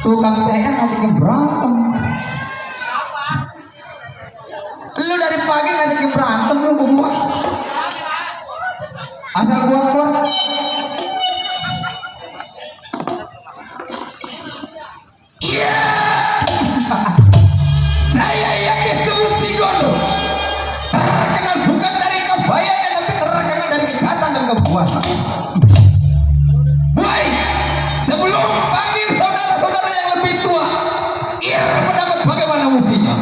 tukang TN ngajakin berantem. Lu dari pagi ngajakin berantem lu gua. Asal gua keluar. Iya. Saya yang disebut Sigondo. Terkenal bukan dari kebayanya tapi terkenal dari kejahatan dan kepuasan. Baik, sebelum panggil saudara-saudara yang lebih tua, pendapat bagaimana mestinya?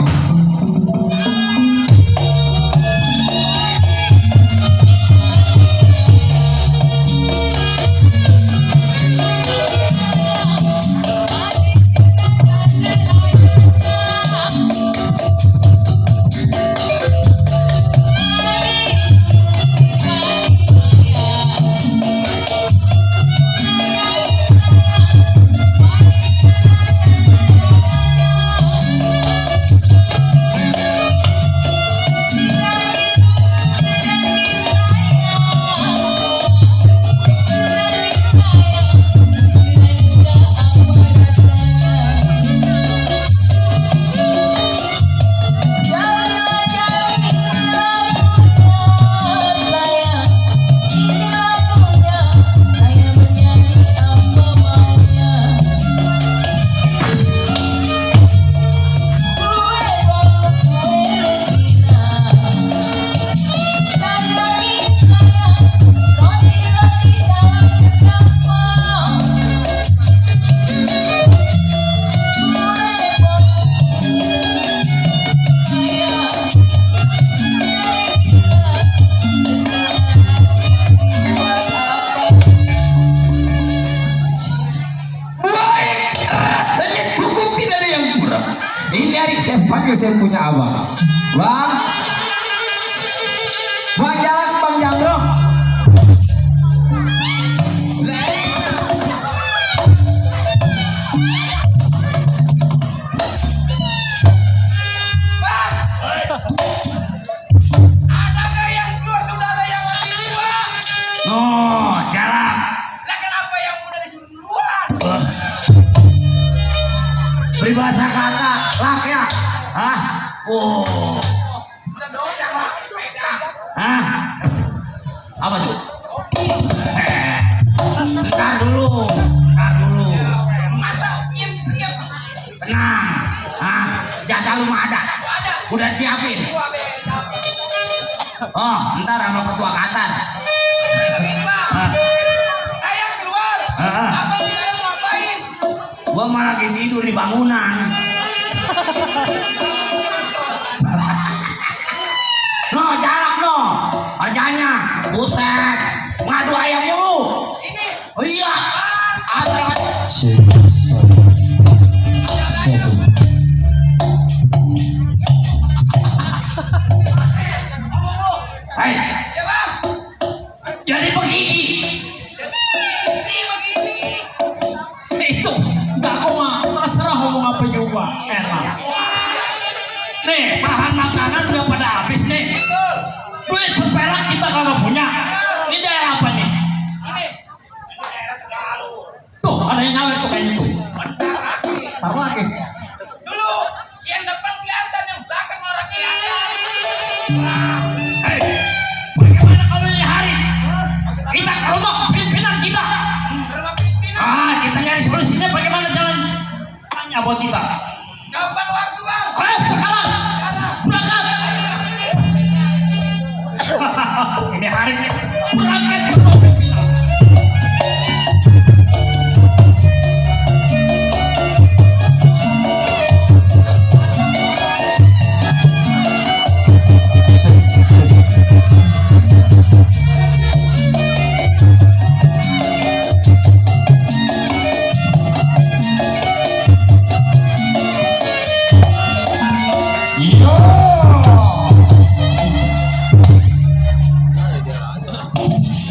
Saya punya abang, bang jalan bang Jamro. Ada nggak yang dua saudara yang masih tua? Oh, jalan. Lah kenapa yang muda disuruh duluan? Peribahasa kata laki. Udah dong, jangan pegang. Apa tuh? Ntar dulu. Mantap, diam. Tenang. Jatah lu mah ada. Udah siapin. Oh, ntar sama ketua Qatar. Begini bang, saya keluar. Abang di dalam ngapain? Gua malah lagi tidur di bangunan. No, jalak no. Kerjanya, buset, ngadu ayam mulu. Ini. Oh iya. Asal Hai. Ya bang. Jadi begini. Ini begini. Itu enggak kok mah terserah ngomong apa juga. Enak. Nih, bahan makanan udah pada habis nih. Duit seperak kita kalau punya. Ini daerah apa nih? Ini. Tuh, ada yang nyawer tuh kayaknya tuh. Taruh lagi. Dulu yang depan kelihatan, yang belakang orang kelihatan. Hei, bagaimana kalau ini hari? Kita ke rumah pimpinan kita. Rumah pimpinan. Kita nyari solusinya bagaimana jalan. Tanya buat kita. Kapan waktu bang? Ayo sekarang. Berangkat. Ini hari ini berangkat ke rumah pimpinan.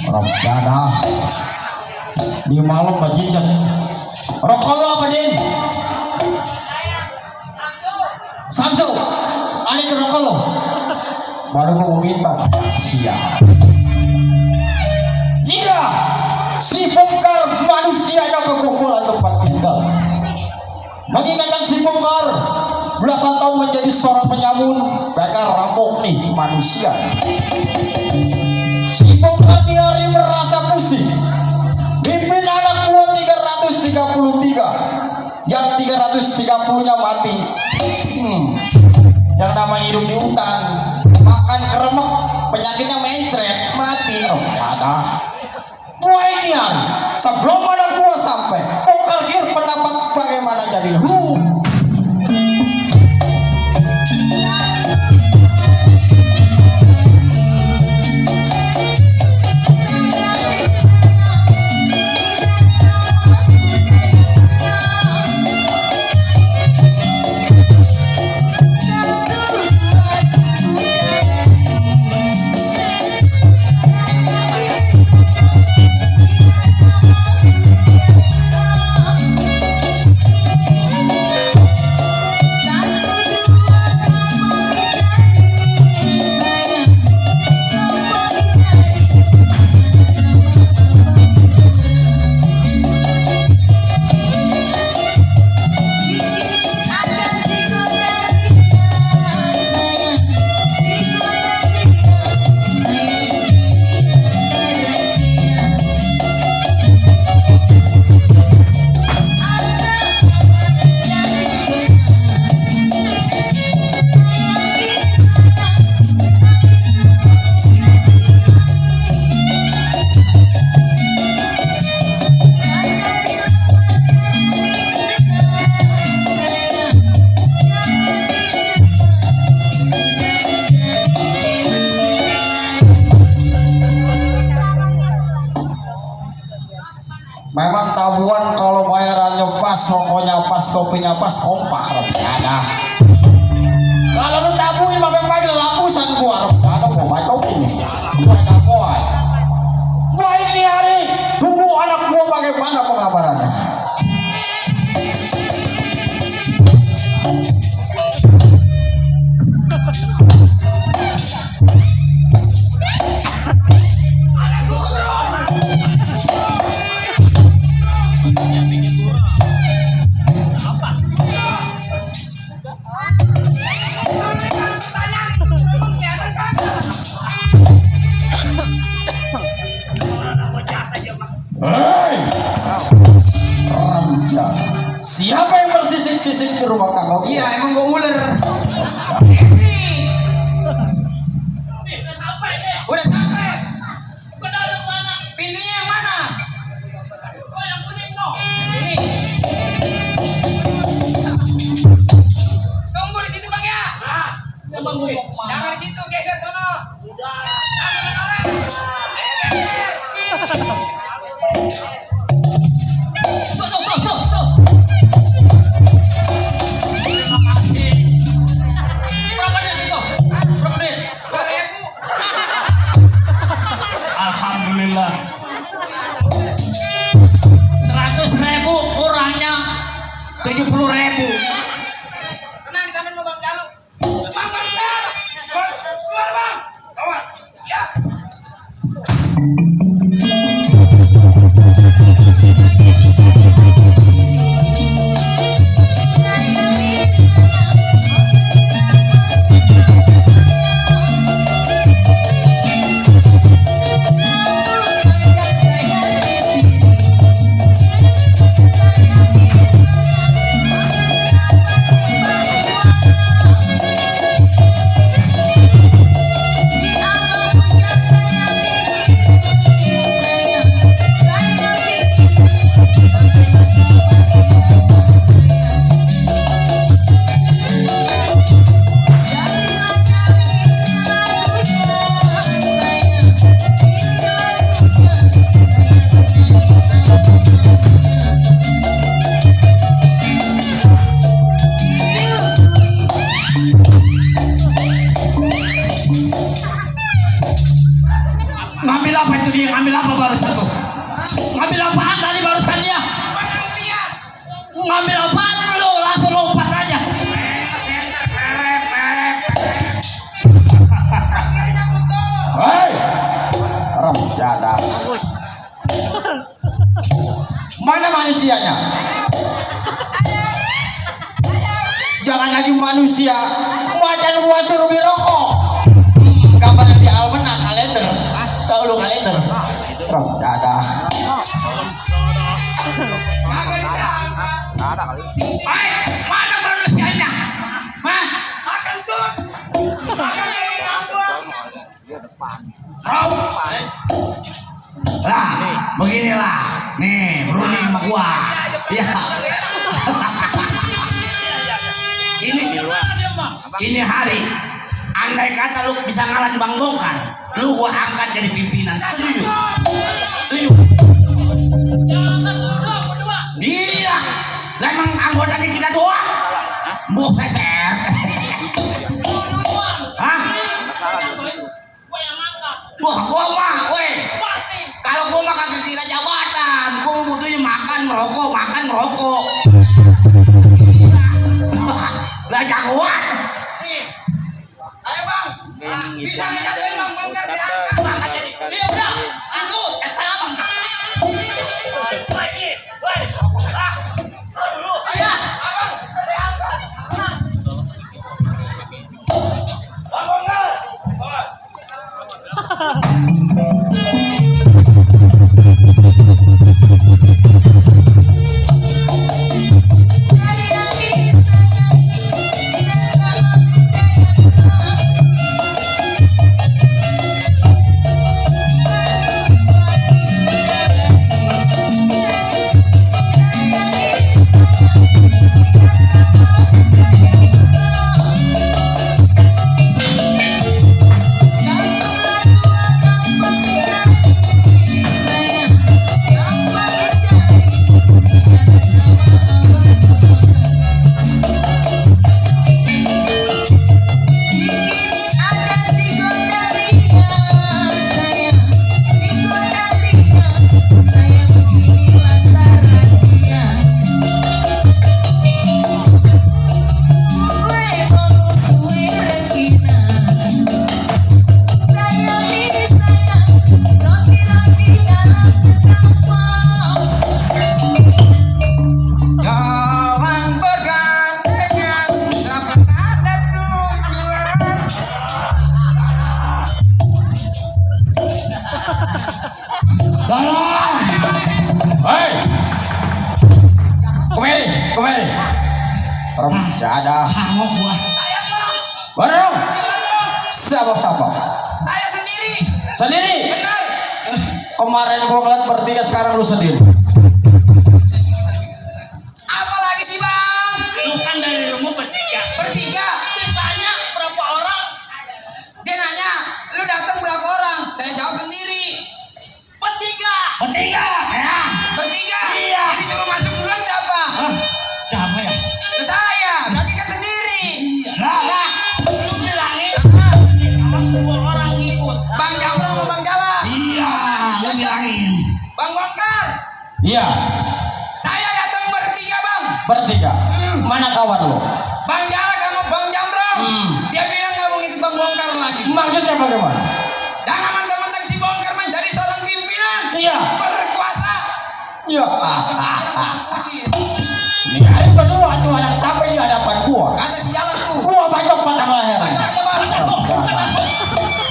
Rabbana di malam bajingan rokok lo apa Din? Samsu ada di rokok lo baru mau minta siap. Iya si bongkar manusia yang kekukulan tempat tinggal mengingatkan si Bongkar belasan tahun menjadi seorang penyamun, bakal rampok nih manusia. Si Bongkar di hari merasa pusing, pimpin anak buah 333, yang 330-nya mati. Yang namanya hidup di hutan, makan keremek, penyakitnya mencret, mati. Oh, ya ada. Buah ini hari, sebelum anak buah sampai, Bongkar Gir pendapat bagaimana jadi memang tabuhan kalau bayarannya pas, rokoknya pas, kopinya pas, kompak ada. Kalau lu tabuhin sampai pagi lapusan gua ada mau baca ini. Gua enggak kuat. Gua ini hari tunggu anak gua bagaimana pengabarannya. Siapa yang bersisik-sisik di rumah tangga? Iya, emang gua ular. Udah sampai. Pintunya yang mana? Oh, yang kuning no. Ini. Tunggu di situ Bang ya. Emang mau kemana? Jangan di situ, geser sono. Udah. Tuh. Terima kasih. Berapa duit itu? Berapa duit? 2.000. Alhamdulillah. 100.000 kurangnya 70.000. Tenang ditamin lo Bang Jalu. Bang, keluar Bang. Awas. Ya. Ngambil apa itu dia? Ngambil apa barusan tuh? Ngambil apaan tadi barusannya? Bang yang lihat. Ngambil apaan lu? Langsung lompat aja. Hei, Ram jada. Mana manusianya? jangan lagi manusia. Macan gua suruh beli rokok. Gambar di almanak kalender. Tahu lu kalender? Rob ada. Kagak disangka. Mana manusianya? Hah? Makan tuh. Makan kayak apa? Rob. Lah, beginilah. Nih, berunding sama gua. Ya. Ini hari. Andai kata lu bisa ngalahin Bang Bongkar, lu gua angkat jadi pimpinan. Setuju? Setuju? Iya. Lah emang anggotanya kita doang. Mbok seser. Hah? Wah, gua mah, weh. Kalau gua mah kagak kira jabatan, gua butuhnya makan merokok. Lah jagoan. Ayo bang, bisa ngejatuhin Bang Bongkar si angkat. Iya udah, halus, eta bang. Ayo, abang, si angkat. Bang Bongkar. Tolong. Hei. Kemari. Rob ada. Sama gua. Bareng. Siapa? Saya sendiri. Sendiri. Benar. Kemarin gua ngeliat bertiga, sekarang lu sendiri. Apalagi sih bang? Lu kan dari rumah bertiga. Bertiga. Ditanya berapa orang? Dia nanya, lu datang berapa orang? Saya jawab sendiri. Bertiga. Ya. Bertiga. Iya. Jadi suruh masuk duluan siapa? Hah? Siapa ya? Lu saya. Berarti kan sendiri. Iya. Lah. Lu bilangin kalau 2 orang ngikut. Bang Jamro sama Bang Jala. Iya, lu bilangin. Bang Bongkar. Iya. Saya datang bertiga bang. Bertiga. Mana kawan lu? Bang Jala sama Bang Jamro. Dia bilang nggak mau ngikut Bang Bongkar lagi. Maksudnya bagaimana? Jangan mentang-mentang si Bongkar menjadi seorang pimpinan. Iya. Berkuasa. Ya. Pusing. Ini kali berdua tuh anak sampai di hadapan gua. Kata si Jala tuh. Gua bacok batang leher. Bacok aja bang.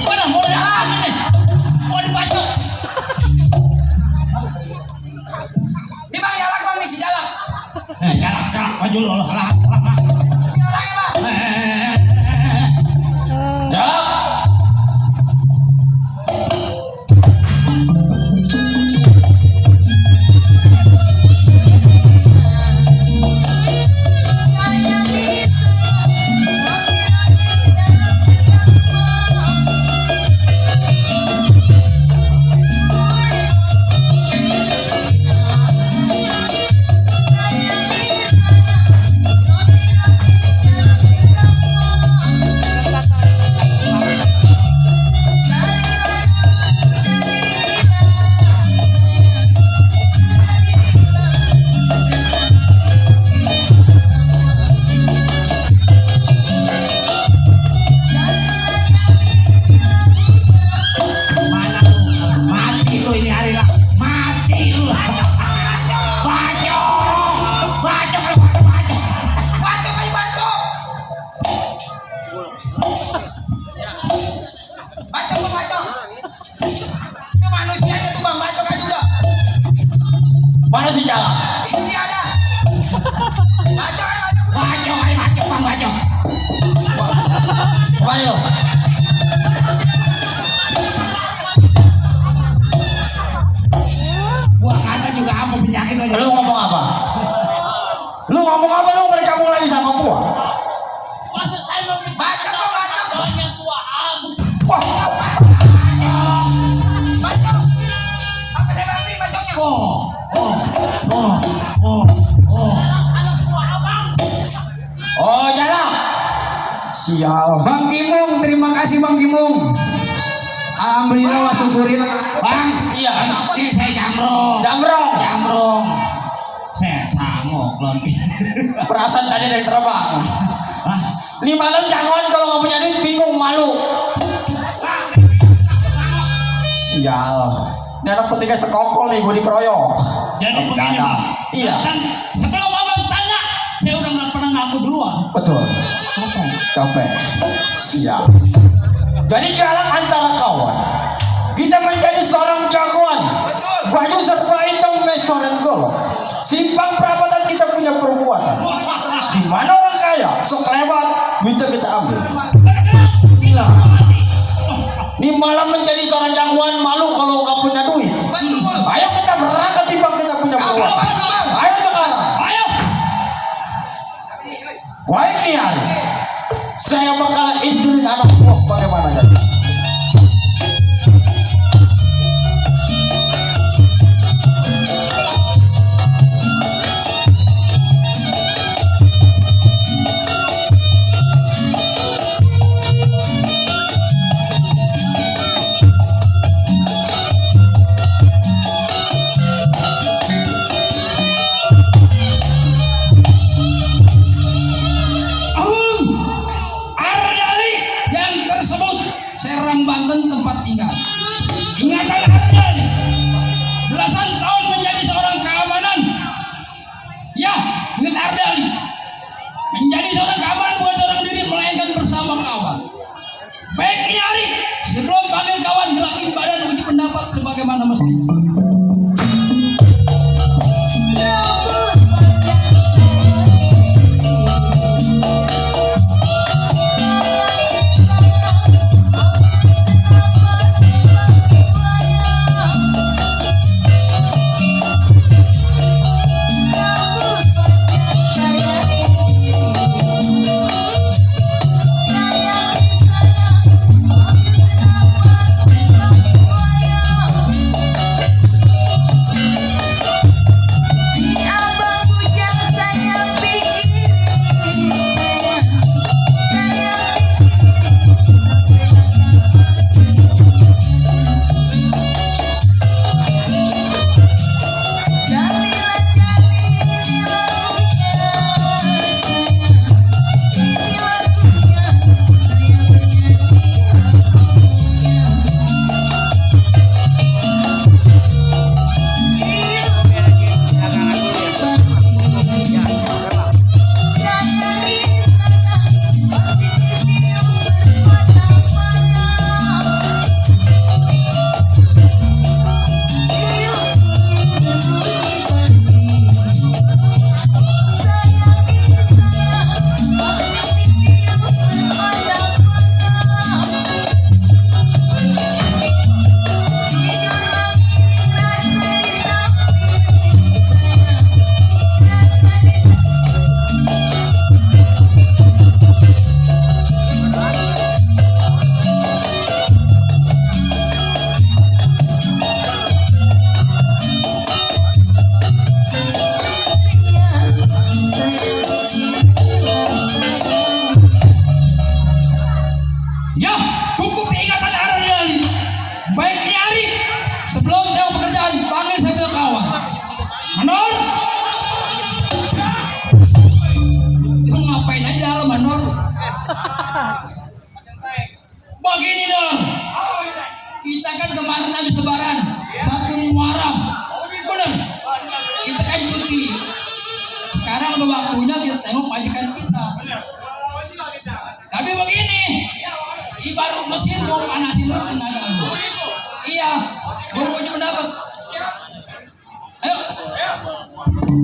Mana mulai lagi nih? Mau dibacok. Ini Bang Jalak bang nih si Jalak. Jalan, maju lu. Lah. Ini orangnya bang. Jalak. mana si jalan? Ini ada. Baca, Baco, ayo baco, bang baco. Kemana lo? Gua kata juga apa penyakit aja. Lu ngomong apa? Lu ngomong apa lu bergabung lagi sama gua? Maksud saya mau baca, baca. yang tua Wah, Baca. Apa saya nanti bacanya? oh jalan. Sial. Bang Kimung, terima kasih Bang Kimung. Alhamdulillah wa syukurin. Bang, Iya, kenapa sih saya jamrong? Jamrong. Saya sangok lon. Perasaan tadi ada yang terbang. Ini malam jangan kalau nggak punya duit bingung malu. Sial. Ini anak petiga sekongkol nih gue dikeroyok. Jadi begini Jangan. bang. Iya. Dan sebelum abang tanya, saya udah nggak pernah ngaku duluan. Betul. Capek. Siap. Jadi jalan antara kawan. Kita menjadi seorang jagoan. Betul. Baju serba hitam mesoren golok. Simpang perapatan kita punya perbuatan. Di mana orang kaya sok lewat, duitnya kita ambil. Gila. Ini malam menjadi seorang jagoan malu kalau nggak punya duit. Betul. Ayo kita berangkat timbang kita punya perbuatan. Ayo sekarang. Ayo. Baik nih hari. Saya bakal intilin anak buah bagaimana jadi. Ardali yang tersebut Serang Banten tempat tinggal. Ingatan Ardali belasan tahun menjadi seorang keamanan. Ya, ingat Ardali menjadi seorang keamanan bukan seorang diri melainkan bersama kawan. Baik ini hari sebelum panggil kawan gerakin badan uji pendapat sebagaimana mestinya. Ya, cukup ingatan Ardali. Baik ini hari sebelum tahu pekerjaan panggil saya punya kawan. Manor, lu ngapain aja dalam Manor? Begini dong, kita kan kemarin habis lebaran 1 Muharram, bener? Kita kan cuti. Sekarang udah waktunya kita tengok majikan kita. Tapi begini, ibarat mesin mau panasin tenaga lu. Iya, gue mau pendapat. Ayo. Gua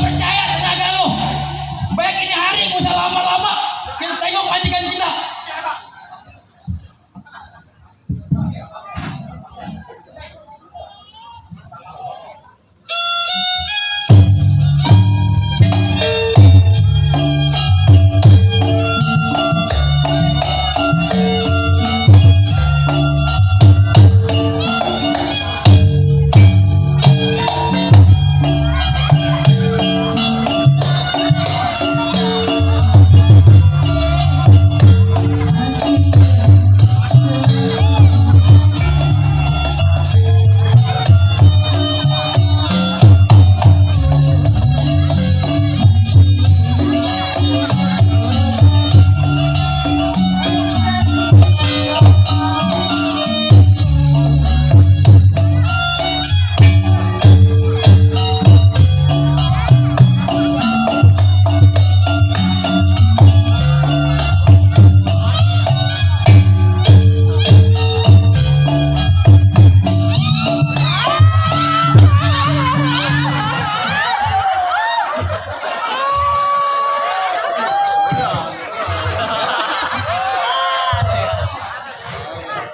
percaya tenaga lo. Baik ini hari gak usah lama-lama. Kita tengok majikan kita.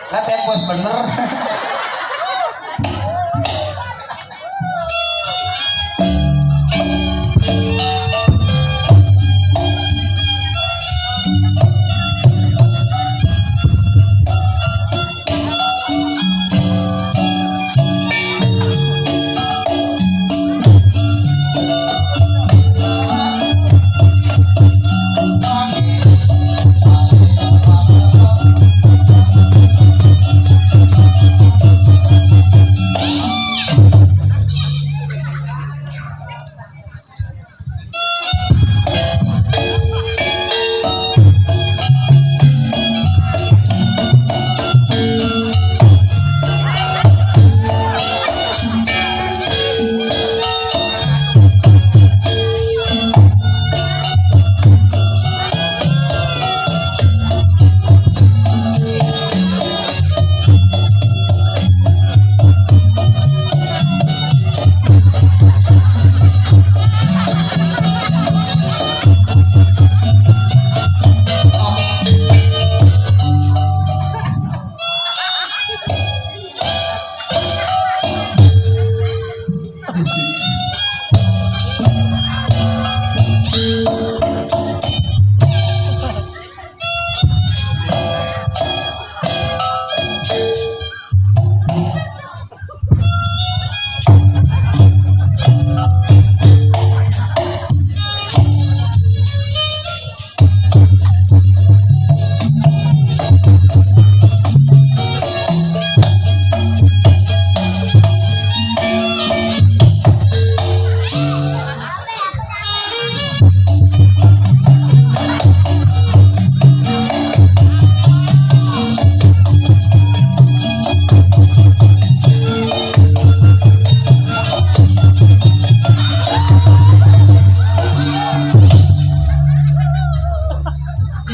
Lah tempos bener.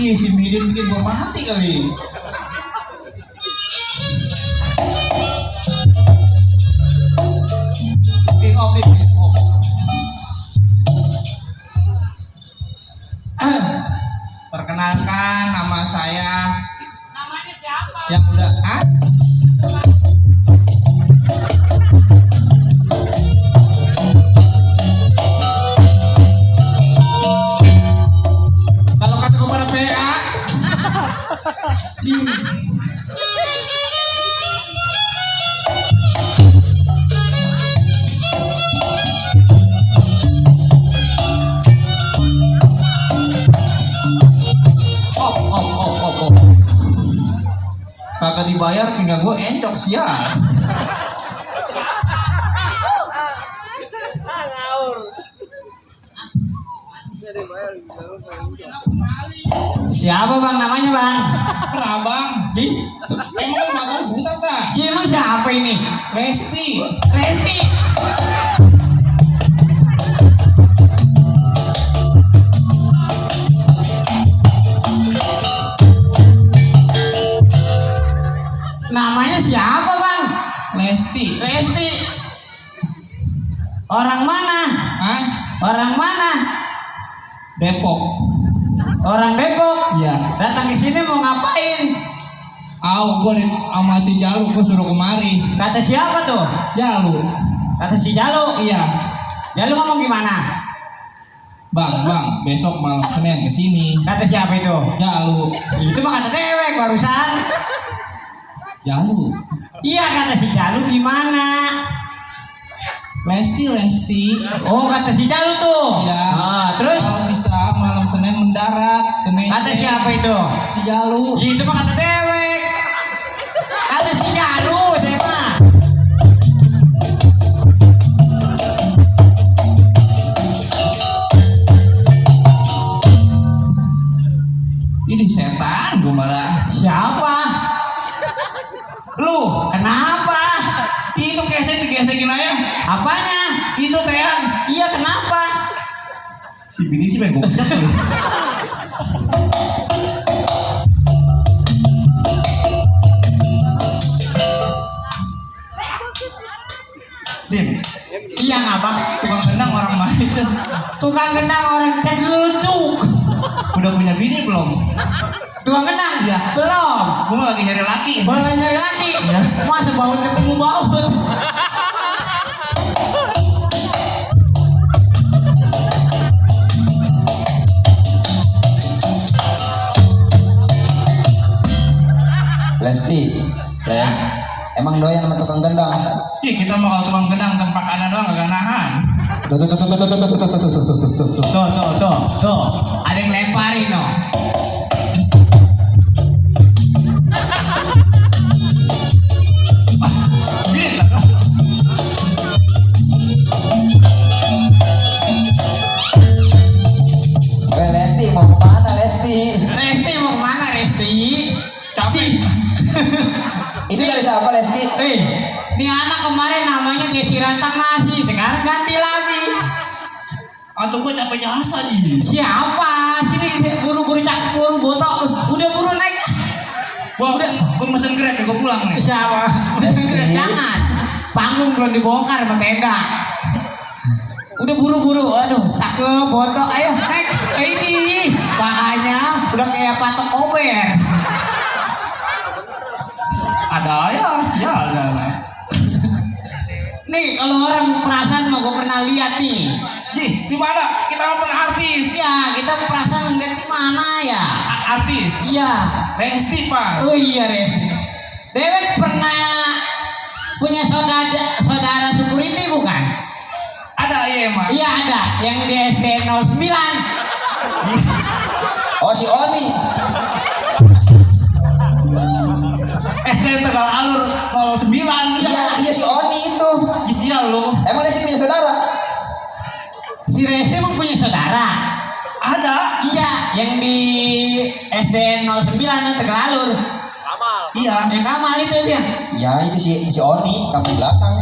Ih, si Midin bikin gua mati kali. Perkenalkan nama saya. Namanya siapa? dibayar pinggang gue encok sial. Siapa bang namanya bang? Kenapa bang? Di? Emang mata lu buta tak? Ya, emang siapa ini? Resti. Resti. Namanya siapa bang? Lesti. Resti. Orang mana? Hah? Orang mana? Depok. Orang Depok. Iya. Datang ke sini mau ngapain? Gue sama si Jalu gue suruh kemari. Kata siapa tuh? Jalu. Kata si Jalu. Iya. Jalu ngomong gimana? Bang, besok malam Senin kesini. Kata siapa itu? Jalu. Itu mah kata dewek barusan. Jalu. Iya kata si Jalu gimana? Lesti. Oh kata si Jalu tuh. Iya. Ah, terus? Kalau bisa malam Senin mendarat ke Menteng. Kata siapa itu? Si Jalu. Itu mah kata dewek. Kata si Jalu saya mah. Ini setan gue malah. Siapa? Lu. Kenapa? Itu digesekin aja. Apanya? Itu Tean. Iya kenapa? Si bini sih pengen gue pecah tuh. Dim, Iya ngapa? tukang gendang orang mana itu? Tukang gendang orang keduduk. Udah punya bini belum? Tukang gendang? Iya. Belum. Gue lagi nyari laki. Boleh nyari lagi? Iya. Masa baut ketemu baut? Lesti, Les, emang doyan sama tukang gendang? Ih, kita mau kalau tukang gendang tempat kanan doang gak nahan. Tuh, tuh, tuh, tuh, tuh, tuh, tuh, tuh, tuh, tuh, tuh, tuh. Tuh. Ada yang lemparin no. Gini lah. Lesti mau kemana Lesti? Resti mau kemana Resti? Capek. Itu dari siapa Lesti? Ini anak kemarin namanya Desi Rantang Nasi, sekarang ganti lagi. Atau gue capek jasa ji. Siapa? Sini buru-buru cakep, buru botok, udah buru naik. Wah, gue mesen grab ya, gue pulang nih. Siapa? Resti. Jangan. Panggung belum dibongkar sama tenda. Udah buru-buru, aduh, cakep, botok, ayo naik. Ini pahanya udah kayak patok kober. Ada ya, sialan. Nih kalau orang perasaan mau gue pernah lihat nih. Ji, di mana? Kita mau artis. Ya kita perasaan ngeliat di mana ya? Artis. Iya. Lesti Pak. Oh iya Resti. Dewek pernah punya saudara security bukan? Ada ya emang. Iya ada, yang di SD 09. Oh si Oni. SD Tegal Alur 09. Iya si Oni itu. Sial lu. Emang Lesti punya saudara? Si Resti emang punya saudara? Ada. Iya, yang di SD 09 yang Tegal Alur. Iya. Yang Kamal itu dia. Ya itu si Oni, kamu belakang.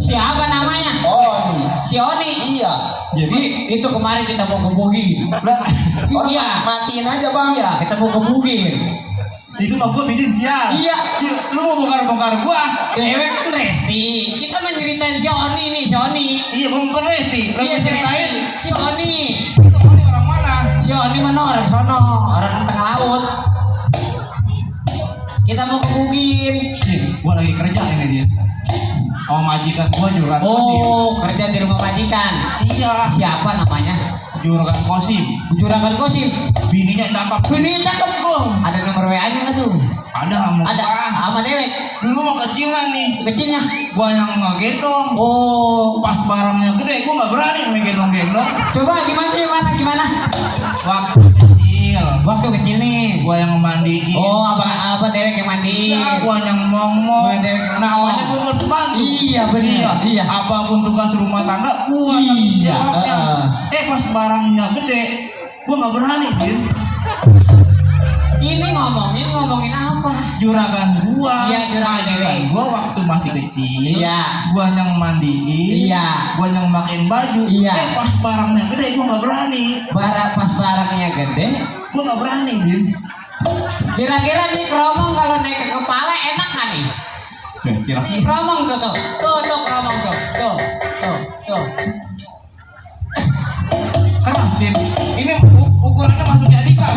Siapa namanya? Oni. Si Oni. Iya. Jadi itu kemarin kita mau gebugin. Orang Iya. matiin aja bang. Iya, kita mau gebugin. Itu mah gue bikin sial. Iya. Ji, lu mau bongkar-bongkar gua. Dewek kan Resti. Kita menceritain si Oni nih, si Oni. Iya, bongkar Lesti. Lu Iya, si ceritain. Resti. Si Oni. Itu orang mana? Si Oni mana orang sono, orang tengah laut. Kita mau gebugin. Ji, gua lagi kerja ini dia. Sama majikan gua juragan Kosim. Oh, kerja di rumah majikan. Iya, Siapa namanya? juragan Kosim. Juragan Kosim. Bininya cakep. Ini cakep bro. Ada nomor WA-nya nggak tuh? Ada kamu. Ada. Sama Dewek. Dulu mau kecilan nih. Kecilnya. Gua yang ngegendong. Oh. Pas barangnya gede, gua nggak berani ngegendong-gendong. Coba gimana? Waktu kecil kecil. Waktu kecil nih. Gua yang mandiin. Oh, apa dewek yang mandiin? Ya, gua yang ngomong. Gua dewek yang Namanya ngomong. gua pembantu. Iya, bener. Iya. Apapun tugas rumah tangga gua Iya, jawabnya. Pas barangnya gede, gua nggak berani, Din. Ini ngomongin apa? Juragan gua, Iya, juragan majikan dewek. gua waktu masih kecil. Iya. Gua yang mandiin. Iya. Gua yang makin baju. Iya. Pas barangnya gede, gua nggak berani. Pas barangnya gede, Gua nggak berani, Din. kira-kira nih keromong kalau naik ke kepala enak nggak nih? Kira Nih keromong tuh keromong tuh. keras, Din. Ini ukurannya masuk jadi kan?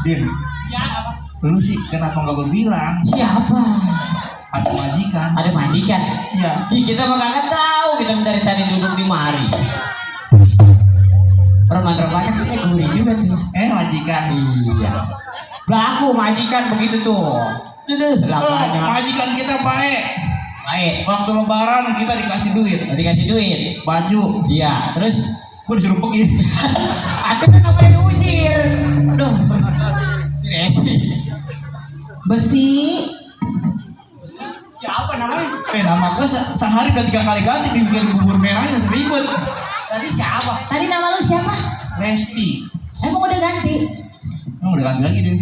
Din, Ya apa? lu sih kenapa nggak gue bilang Siapa? ada majikan? Ada majikan. Iya. Kita mah kagak tahu, kita mencari tadi duduk di mari. Roman-romannya kayaknya gurih juga tuh. Majikan. Iya. Laku majikan begitu tuh. Lakanya. Majikan kita baik. Baik. Waktu lebaran kita dikasih duit, Dikasih duit. baju. Iya. Terus Gue disuruh pergi. aku tuh ngapain diusir? Aduh. Resi. Besi. Siapa namanya? Nama gue sehari udah 3 kali ganti dibikin bubur merahnya seribet. Tadi siapa? Tadi nama lu siapa? Resti. Emang udah ganti? Udah ganti lagi, Din.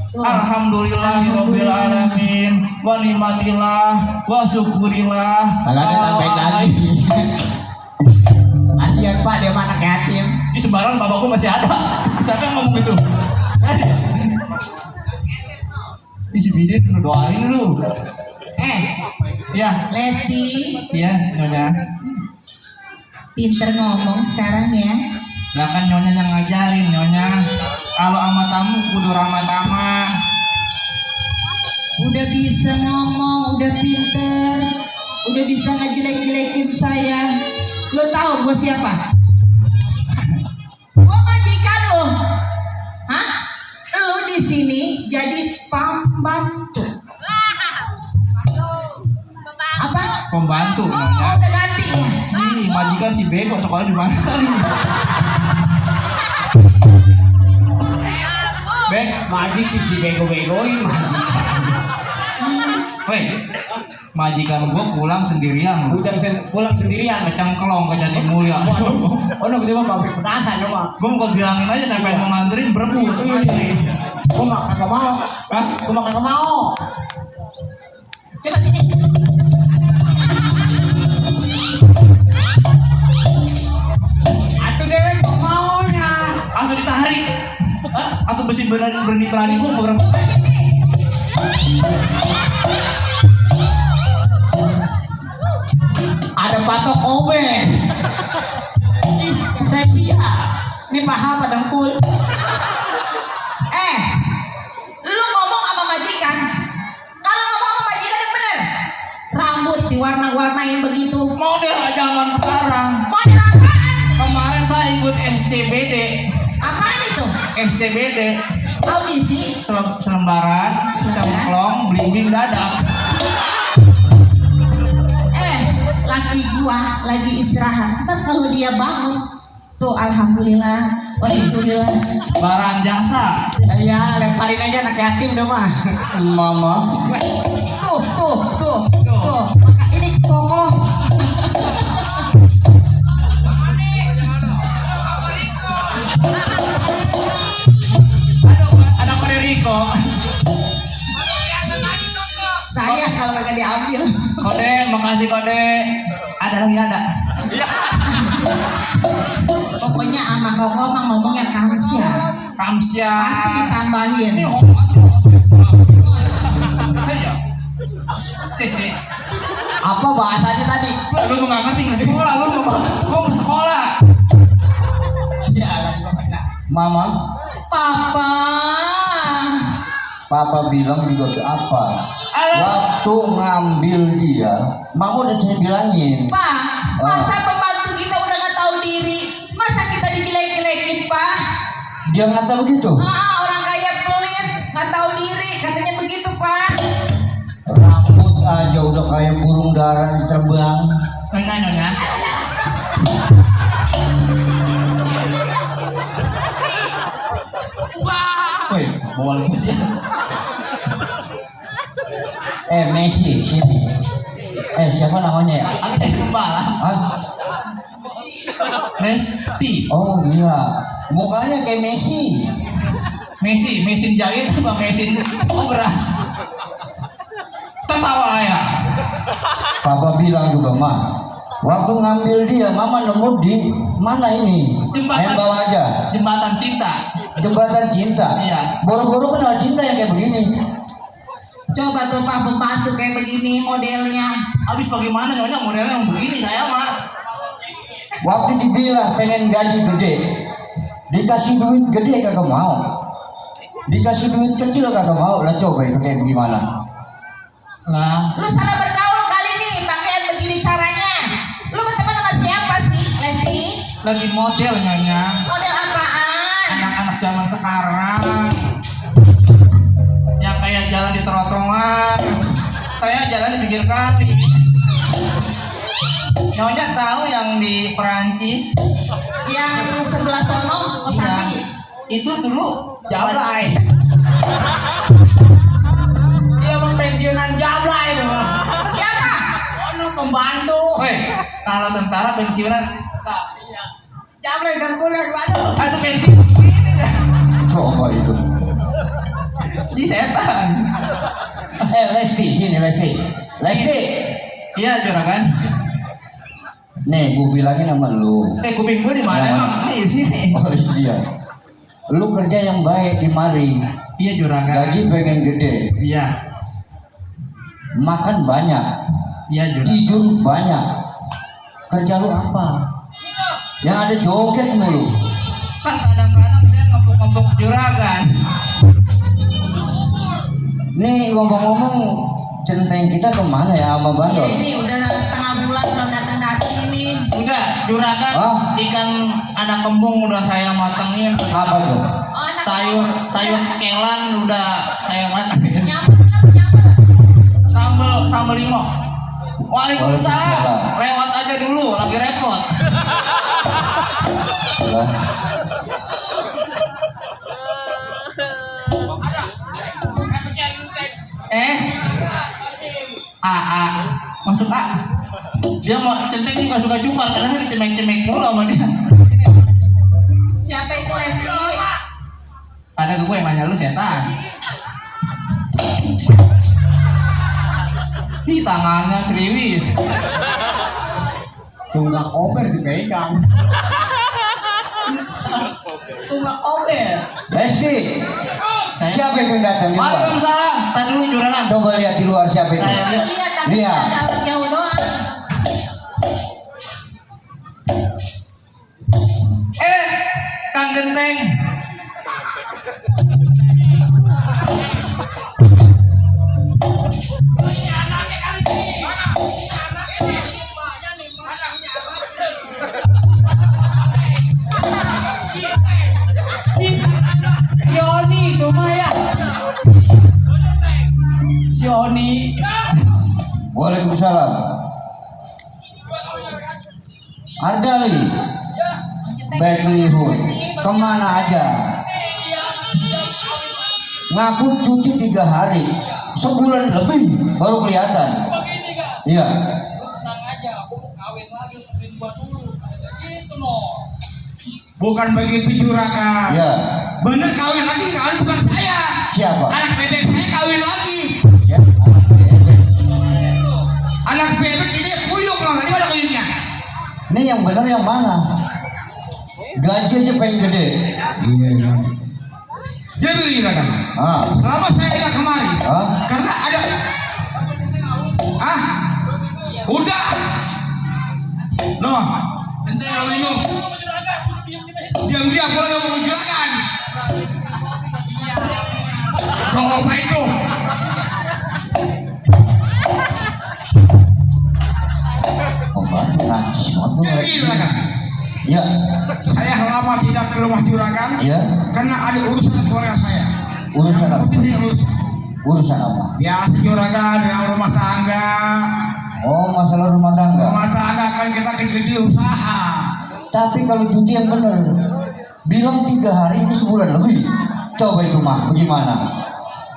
Tuh. Alhamdulillahirabbil alamin wa nikmatillah wa syukurillah. Kalau ada tambahin lagi. Kasihan Pak, dia mana yatim. Di sembarang bapakku masih ada. Siapa yang ngomong gitu? Di si Bidin lu doain dulu. Ya, Lesti, iya Nyonya. pinter ngomong sekarang ya. Lah kan Nyonya yang ngajarin, Nyonya. Kalau sama tamu kudu ramah tamah. Udah bisa ngomong, udah pinter, udah bisa ngejelek-jelekin saya. Lo tahu gue siapa? Gue majikan lo. Hah? Lo di sini jadi pembantu. Apa? Pembantu, Oh, Nyonya. udah ganti ya? Ih, majikan si bego sekolah di mana kali? Bek, Majik sih si bego-begoin majikan. weh, majikan gua pulang sendirian. Pulang sendirian. Kecengklong ke Jatimulya. Oh, no, dia mah pabrik petasan dong, Pak. Gua mau bilangin aja sampai mau nganterin berebut. Ngantri. Gua mah kagak mau. Hah? Gua mah kagak mau. Coba sini. Atuh dewek kok maunya. Langsung ditarik. Atau besi berani gua mau berebut. Ada patok obeng. Ih, saya siap. Ini paha apa dengkul? Lu ngomong sama majikan. Kalau ngomong sama majikan yang bener. Rambut diwarna-warnain begitu. Model zaman sekarang. Model apaan? Kemarin saya ikut SCBD. Apaan itu? SCBD Audisi. selembaran, cengklong, blimbing dadak. Laki gua lagi istirahat. Ntar kalau dia bangun, tuh alhamdulillah, wasyukurillah. Barang jasa. Ya, lemparin aja anak yatim dong mah. Mama, Tuh. Ini kokoh. Ada Kode Riko. Saya kalau kagak diambil. Kode, makasih Kode. Ada lagi ada. Pokoknya sama kokoh mah ngomongnya kamsya. Kamsya. Pasti ditambahin. Ini ayo. Sisi. Apa bahasanya tadi? Lu mau nggak ngerti nggak sekolah? Lu mau sekolah? Ya, mama, Papa. papa bilang juga ke apa? Waktu ngambil dia, mama udah saya bilangin. Pak, masa pembantu kita udah nggak tahu diri? Masa kita dijelek-jelekin, Pak? Dia ngata begitu. Orang kaya pelit, nggak aja udah kayak burung dara terbang. Nyonya. Woi, bol sih. Messi sini. Siapa namanya ya? Aku jadi pembalap. Hah? Messi. Oh iya, mukanya kayak Messi. Mesin jahit sama mesin beras. Tertawa ya. Papa bilang juga mah, waktu ngambil dia, mama nemu di mana ini? Bawa aja. Jembatan cinta. Jembatan cinta. Iya. Boro-boro kenal cinta yang kayak begini. Coba tuh Pak pembantu kayak begini modelnya. Habis bagaimana nyonya modelnya yang begini saya mah. Waktu dibilang pengen gaji gede, dikasih duit gede kagak mau, dikasih duit kecil kagak mau. Lah coba itu kayak bagaimana? Lah, Lu salah bergaul kali nih pakaian begini caranya. Lu berteman sama siapa sih, Lesti? lagi model nyonya. Model apaan? Anak-anak zaman sekarang yang kayak jalan di trotoar, saya jalan di pinggir kali. Nyonya tahu yang di Perancis Yang sebelah sono Kosambi. itu dulu Jablay. Dia pensiunan Jablay itu. Siapa? Ono pembantu. Woi, kalau tentara pensiunan Jablay terkuliah waduh. Itu pensiun. Coba itu. Di setan. Lesti sini Lesti. Lesti. Iya juragan. Nih, gue bilangin sama lu. Kuping gue di mana emang? Nih sini. Oh iya. Lu kerja yang baik di mari. Iya juragan. Gaji pengen gede. Iya. Makan banyak. Iya juragan. Tidur banyak. Kerja lu apa? Yang ada joget mulu. Kan kadang-kadang saya ngempuk-ngempuk juragan. Nih ngomong-ngomong, centeng kita kemana ya sama Iya Bandol? ini udah setengah bulan belum datang ini. Enggak, juragan. Hah? Ikan anak kembung udah saya matengin. Apa tuh? Oh, anak Sayur kelan udah saya matengin. nyamper. Sambal limo. Waalaikumsalam. Lewat aja dulu, lagi repot. Lah. Masuk A. Dia mau centeng nih gak suka cupar karena dia cemek-cemek mulu sama dia. Siapa itu Lesti? Ada ke gue yang nanya lu setan. Di tangannya ceriwis. Tunggak over dipegang. Tunggak over. Lesti. Siapa yang datang di luar? Waalaikumsalam. Tadi dulu juragan. Coba lihat di luar siapa itu. Saya lihat. Lihat tapi Lihat. ada orang jauh doang. Kang Genteng. Si Oni itu mah ya. Si Oni. Waalaikumsalam. Ardali. Backlyhood. Kemana aja? Ngaku cuti 3 hari. Sebulan lebih baru kelihatan. Iya. Bukan begitu juragan. Iya. Bener kawin lagi, kawin bukan saya. Siapa? Anak bebek saya kawin lagi. Ya. Anak bebek ini kuyuk loh, tadi mana kuyuknya? Ini yang benar yang mana? Gaji aja pengen gede. Iya. Jadi juragan. Ah. Selama saya ingat kemari, Ah. karena ada, udah, noh, ente kalau minum, diam-diam kalau mau juragan, kau apa itu? Pembantu najis banget. Jadi juragan, Ya. saya lama tidak ke rumah juragan, Ya. karena ada urusan keluarga saya. Urusan apa? Putih saya urus. Urusan apa? Biasa juragan yang rumah tangga. Oh, masalah rumah tangga. Rumah tangga kan kita kecil-kecil usaha. Tapi kalau cuti yang benar, bilang 3 hari ini sebulan lebih. Coba itu mah, bagaimana?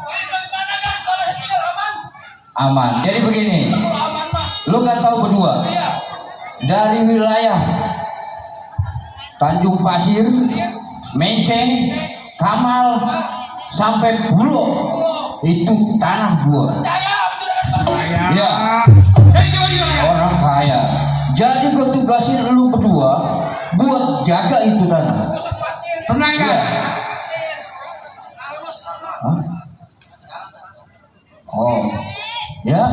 Bagaimana kan kalau tinggal aman? Aman. Jadi begini, Aman mah. lu kan tahu berdua, dari wilayah Tanjung Pasir, Menceng, Kamal, sampai Pulau, itu tanah gua. Saya betul Saya. Ya. Jadi gimana juragan? Orang kaya. Jadi gue tugasin lu berdua buat jaga itu tanah. Tenang kan? Iya. Hah? Oh, ya.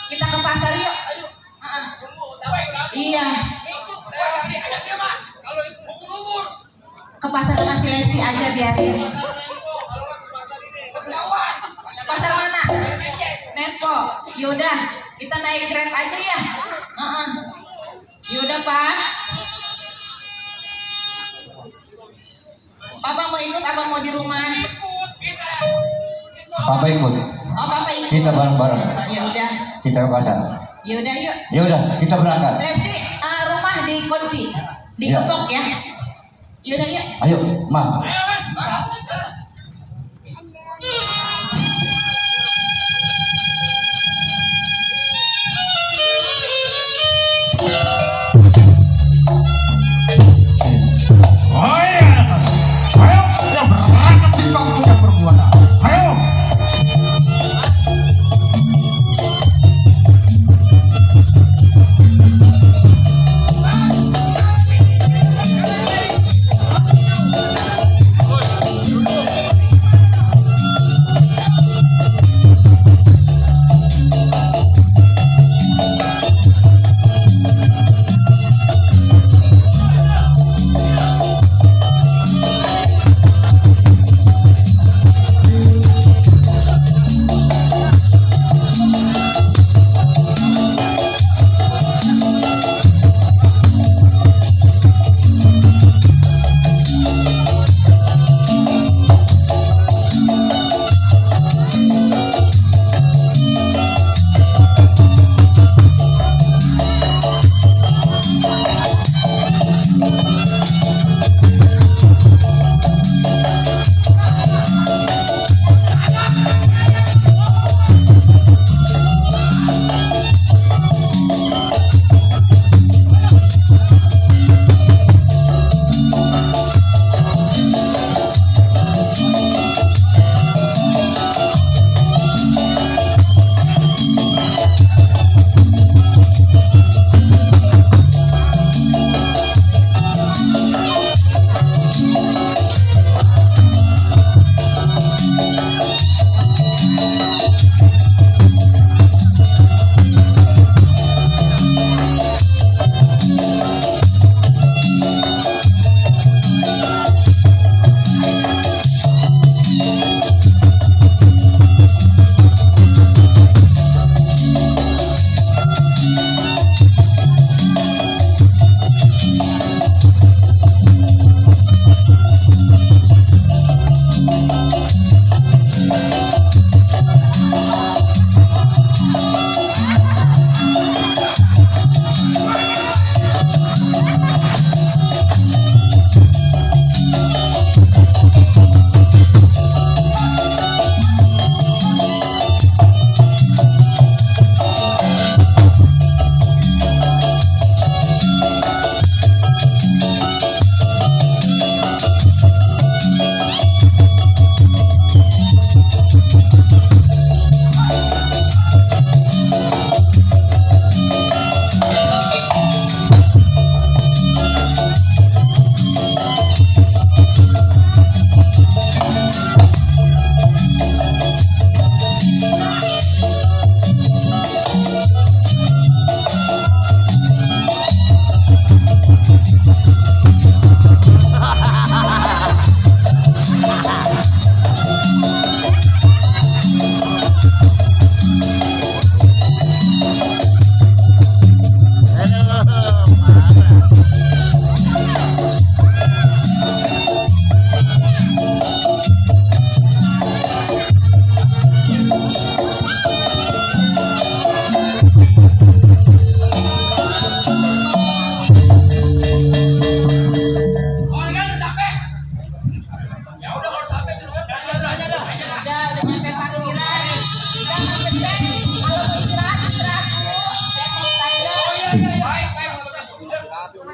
Kita ke pasar yuk. Iya, ke pasar sama si Lesti aja biarin. Pasar mana? Nepo. Yaudah, kita naik Grab aja ya. Yaudah Pak. Papa mau ikut apa mau di rumah? Papa ikut. Oh Papa ikut. Kita bareng-bareng. Ya udah, Kita ke pasar. yaudah yuk. Ya udah, kita berangkat. Lesti, rumah dikunci, Iya. dikepok ya. Yaudah yuk. Ayo, Ma. Oh iya. Ayo, ya berangkat sih kau punya perbuatan. Ayo.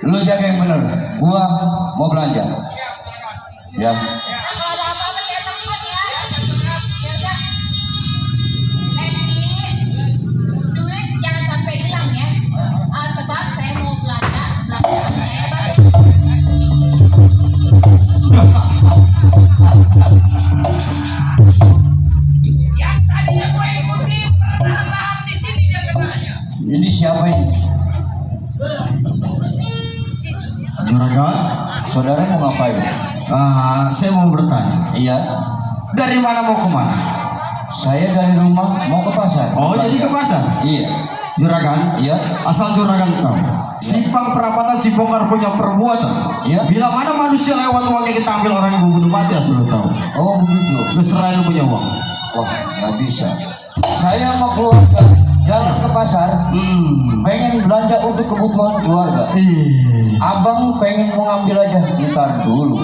Lu jaga yang bener. Gua mau belanja. Ya. Kalau ada apa-apa saya telepon ya. Ya udah. Lesti, duit jangan sampai hilang ya. Sebab saya mau belanja saya baru. Yang tadinya gue ikutin perlahan di sini dia kenanya. Ini siapa ini? Juragan, saudara mau ngapain? Saya mau bertanya. Iya. Dari mana mau kemana? Saya dari rumah mau ke pasar. Oh, jadi ke pasar? Iya. Juragan? Iya. Asal juragan tahu. Simpang perapatan si bongkar punya perbuatan. Iya. Bila mana manusia lewat uangnya kita ambil orang yang membunuh mati asal lu tahu. Oh begitu. Lu serahin lu punya uang. Wah nggak bisa. Saya mau keluar jalan ke pasar. Pengen belanja untuk kebutuhan keluarga. Abang pengen mau ngambil aja. Ntar dulu.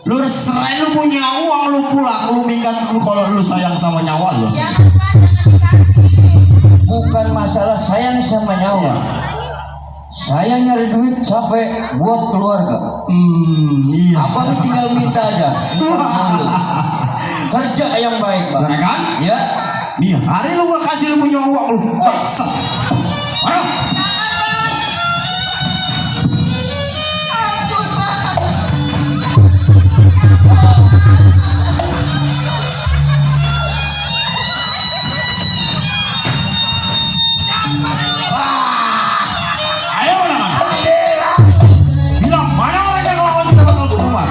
Lu serahin lu punya uang lu pulang lu minggat lu kalau lu sayang sama nyawa lu. Jangan dikasih. Bukan masalah sayang sama nyawa. Saya nyari duit capek buat keluarga. Iya. Abang tinggal minta aja. Kerja yang baik, Bang. Kan? Ya. Iya. Hari lu gak kasih lu punya uang lu. Ayo. Ampun, Pak. Ayo mana? Bilang mana orang yang lawan kita bakal ke rumah?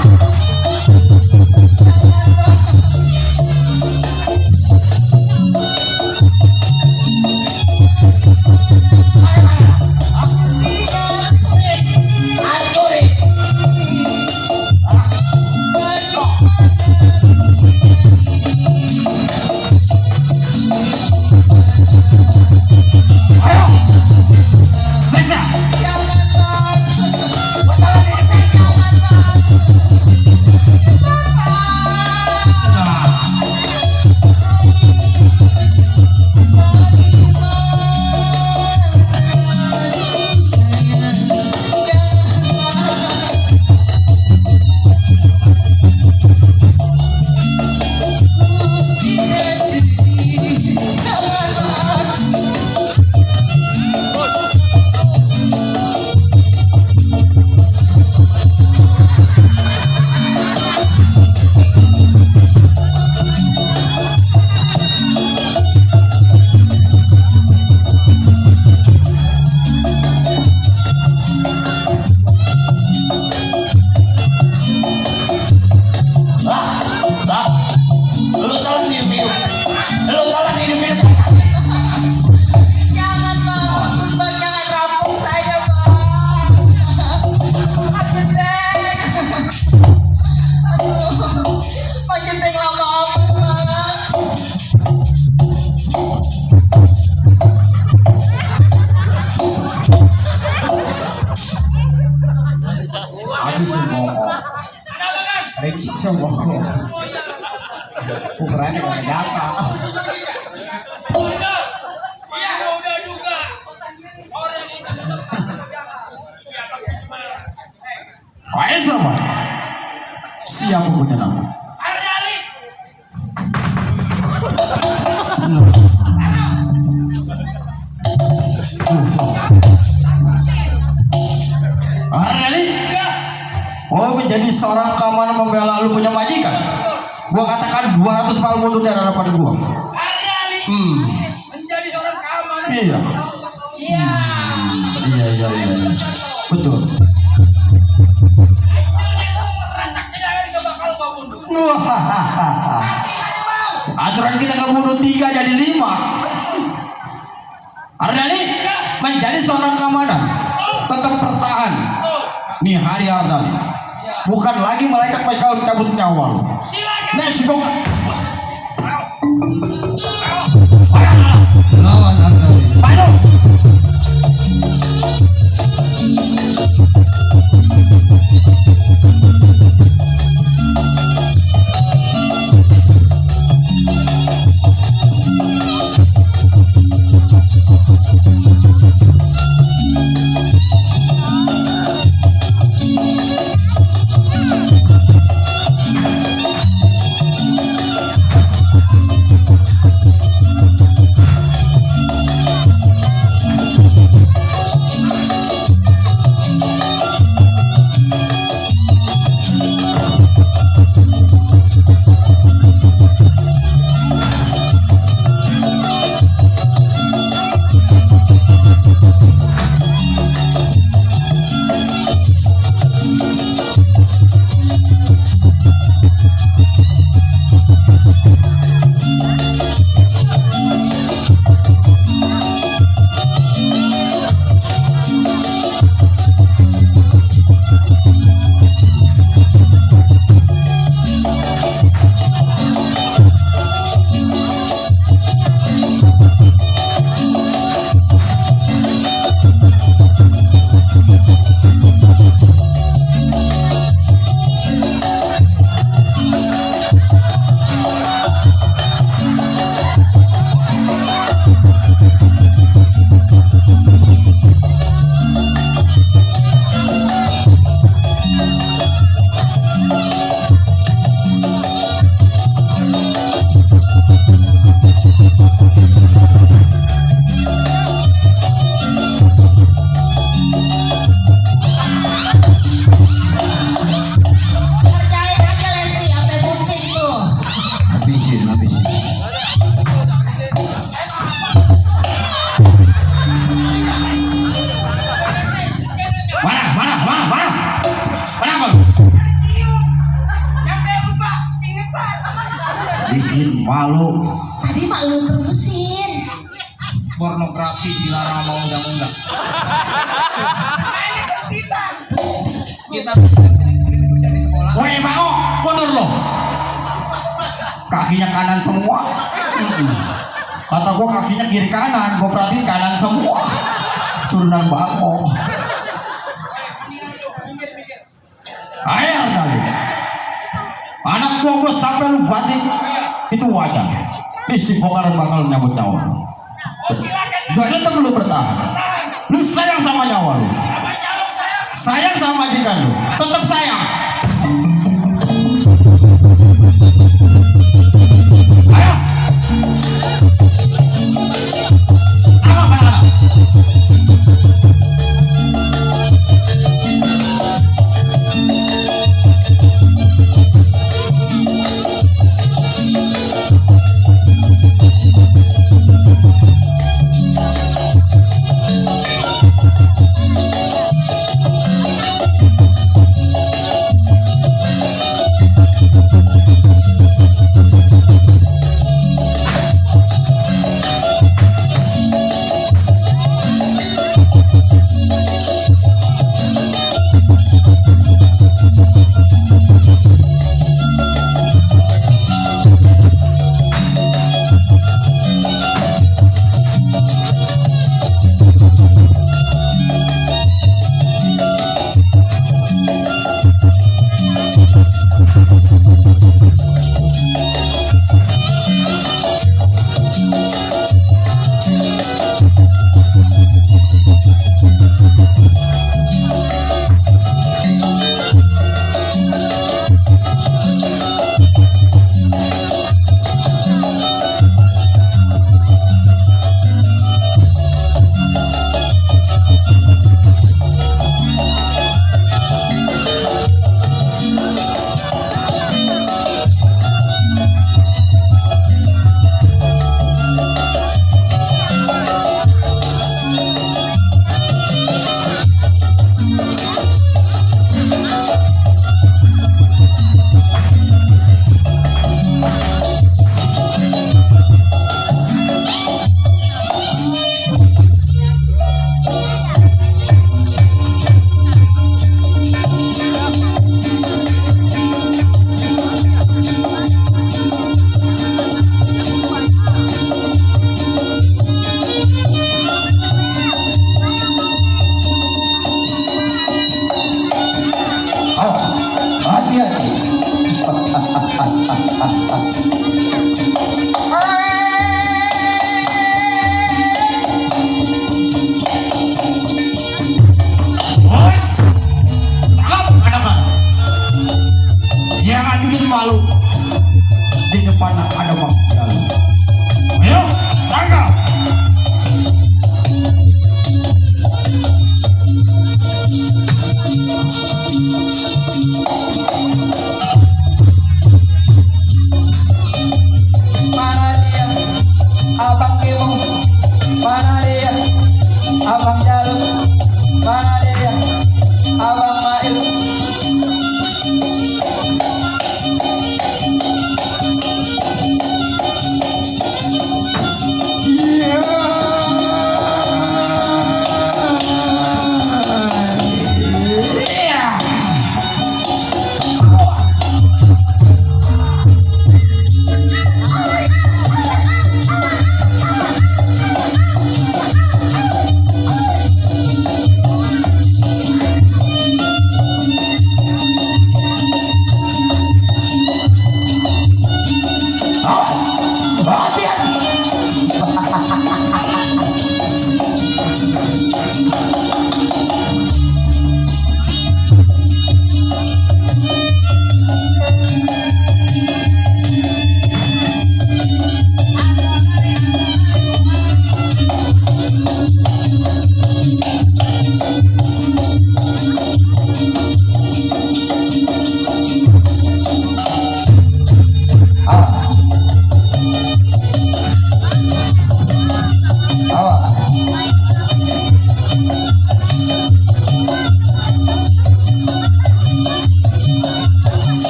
Ayo, Seksa. Lu telan hidup. Lu telan hidup. Jangan, Bang. Ampun, Bang. Jangan rampung saya, Bang. Pak Genteng. Aduh. Pak Genteng lama amat, Bang. Aku semboko. Reci semboko. Ukurannya kayak jaka. Iya udah juga. Orang itu. Ayo sama. Siapa punya nama? Ardali. Ardali. Oh menjadi seorang keamanan membela lu punya majikan. Gua katakan 200 kali mundur dari hadapan gua. Ardali. Menjadi seorang keamanan. Iya. Iya. Iya. Betul. Rancak tidak ada yang bakal gua mundur. Aturan kita nggak bunuh 3 jadi 5. Ardali menjadi seorang keamanan, tetap bertahan. Nih hari Ardali, bukan lagi malaikat bakal cabut nyawa lu. Nah si bong. Lawan Ardali. Ayo. Izin malu. Tadi mak lu terusin. Pornografi dilarang sama undang-undang. Kita kerja di sekolah. Woi mau mundur lo. Kakinya kanan semua. Kata gua kakinya kiri kanan, gua perhatiin kanan semua. Turunan bangkok. Air kali. Anak gua sampai lu batik itu wajar. Isi bongkar bakal nyabut nyawa. Jadi tetap lu bertahan. Lu sayang sama nyawa lu. Sayang sama majikan lu. Tetap sayang. Ayo. Apa anak?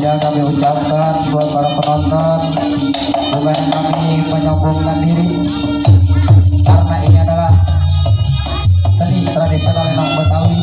tidak kami ucapkan buat para penonton, bukan kami menyombongkan diri, karena ini adalah seni tradisional Lenong Betawi.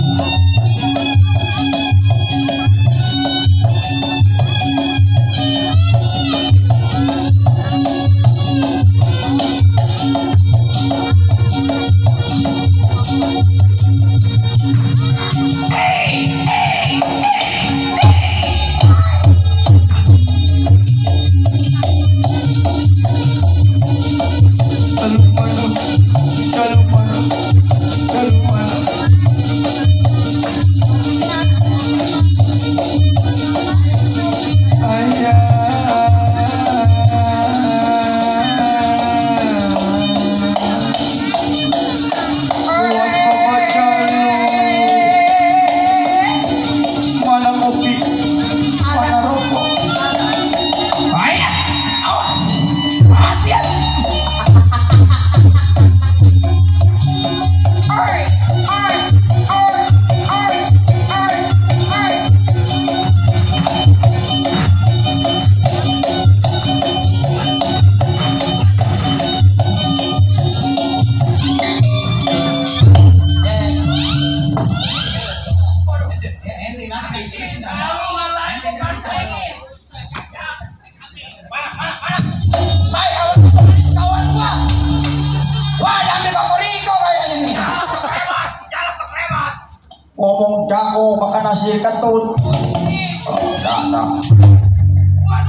Ngomong jago makan nasi kentut. Gua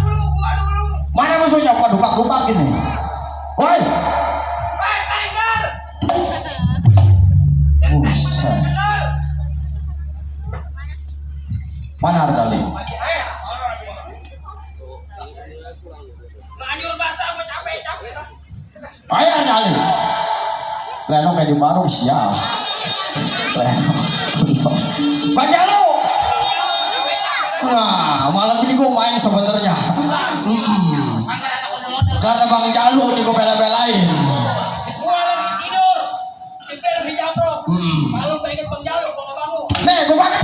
dulu. Mana musuhnya? Kok dupak gini? Woi, Tiger. buset. Mana Ardali? Lanjur bahasa gua capek. Ayo Ardali. Leno kayak di baru siap. Leno. Bajalo. Nah, malam ini gue main sebenarnya. Karena Bang Jalu nih gue bela-belain. Gua lagi tidur. Tidur si Japro. Kalau pengen Bang Jalu gua enggak bangun. Nih, gue pakai.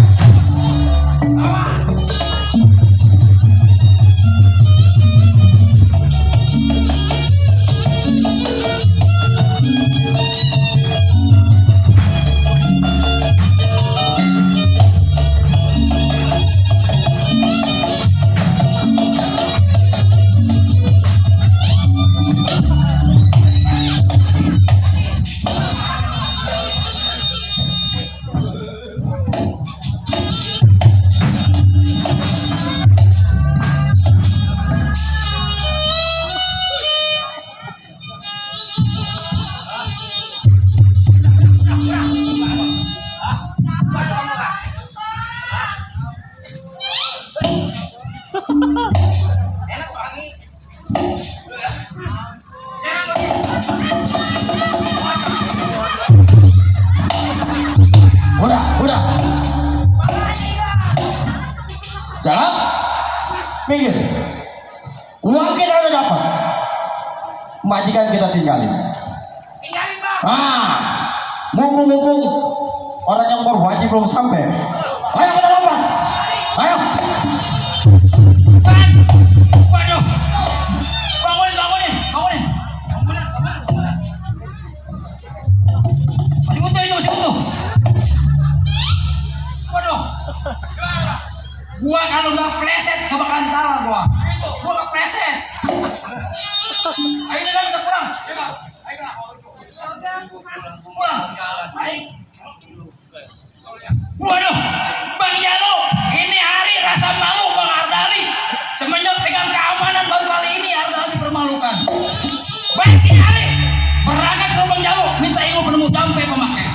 Udah. Jalan. Pinggir. Uang kita udah dapat. Majikan kita tinggalin. Tinggalin Bang. Mumpung orang yang berwajib belum sampai. Ayo kita lompat. Ayo. Waduh. Bangunin. Masih utuh. Waduh. Gua kalau nggak pleset gak bakalan kalah gua nggak pleset. Ayo nih kita pulang. Pulang. Ayo. Waduh, Bang Jalu, ini hari rasa malu Bang Ardali. Semenjak pegang keamanan baru kali ini Ardali dipermalukan. Baik hari berangkat ke Bang Jalu, minta ilmu penemu dampe pemakai.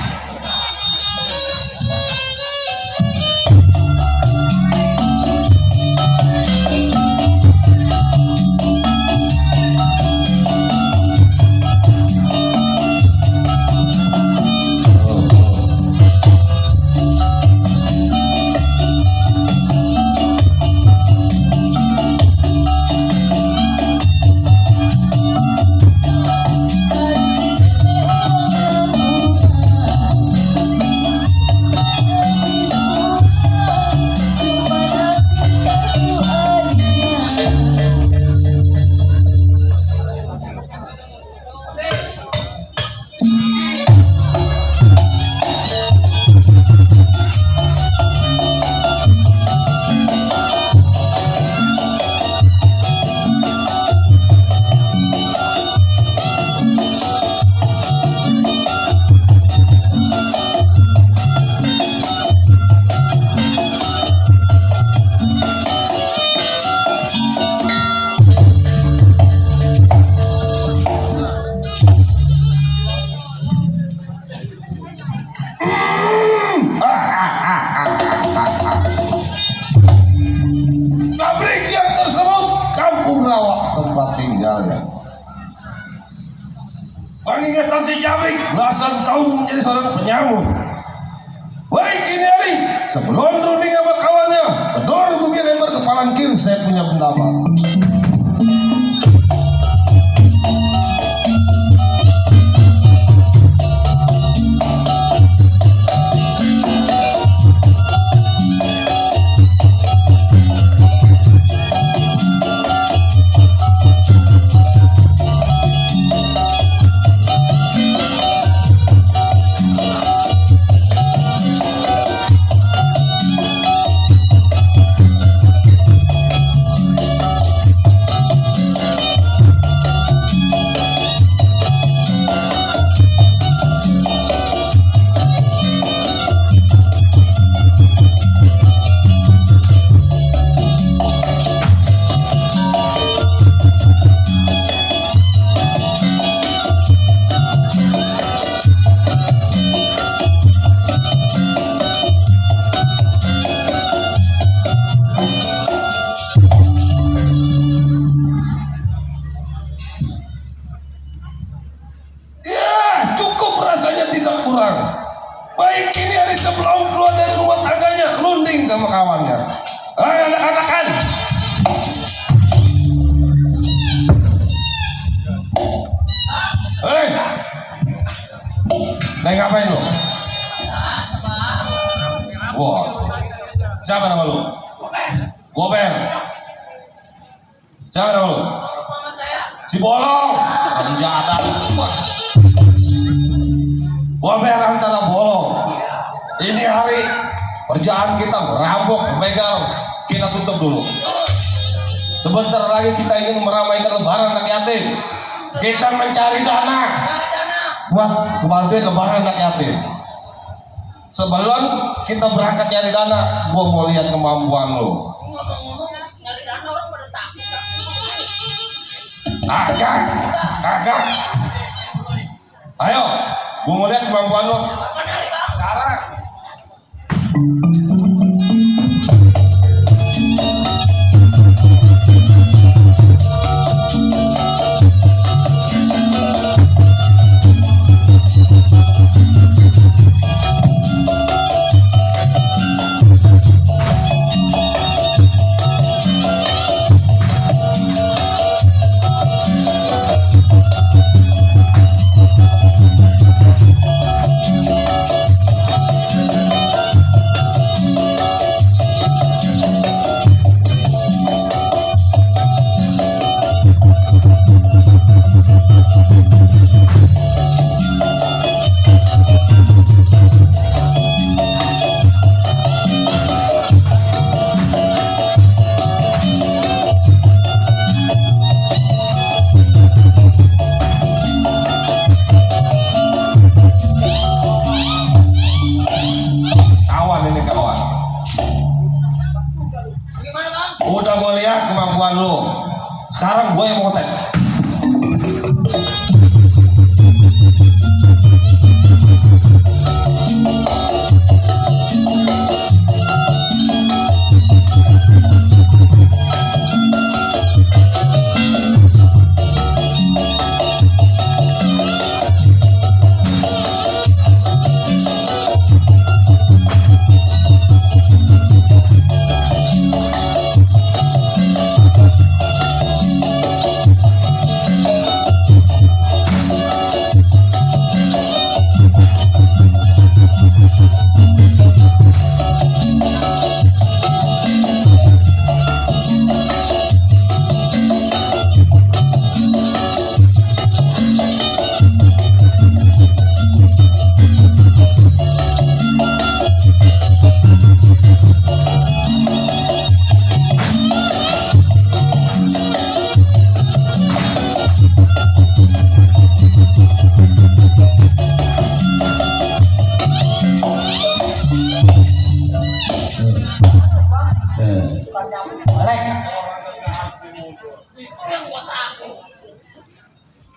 tinggalnya. Pengingatan si Jamrik belasan tahun menjadi seorang penyamun. Baik ini hari sebelum runding sama kawannya kedor bumi lebar kepalan kiri, saya punya pendapat. Baik ini hari sebelum keluar dari rumah tangganya runding sama kawannya. Ayo anak-anakan. Hei, lagi ngapain lo? Wah, siapa nama lo? Gober. Siapa nama lo? Si Bolong. Penjahat. Gober antara Bolong. Ini hari kerjaan kita merampok, begal, kita tutup dulu. Sebentar lagi kita ingin meramaikan lebaran anak yatim. Kita mencari dana buat membantuin lebaran anak yatim. Sebelum kita berangkat nyari dana, gua mau lihat kemampuan lo. Ngomong-ngomong nyari dana orang pada takut. Kagak. Ayo, gua mau lihat kemampuan lo. Kapan hari bang? Sekarang. Udah gue lihat kemampuan lo. Sekarang gue yang mau tes.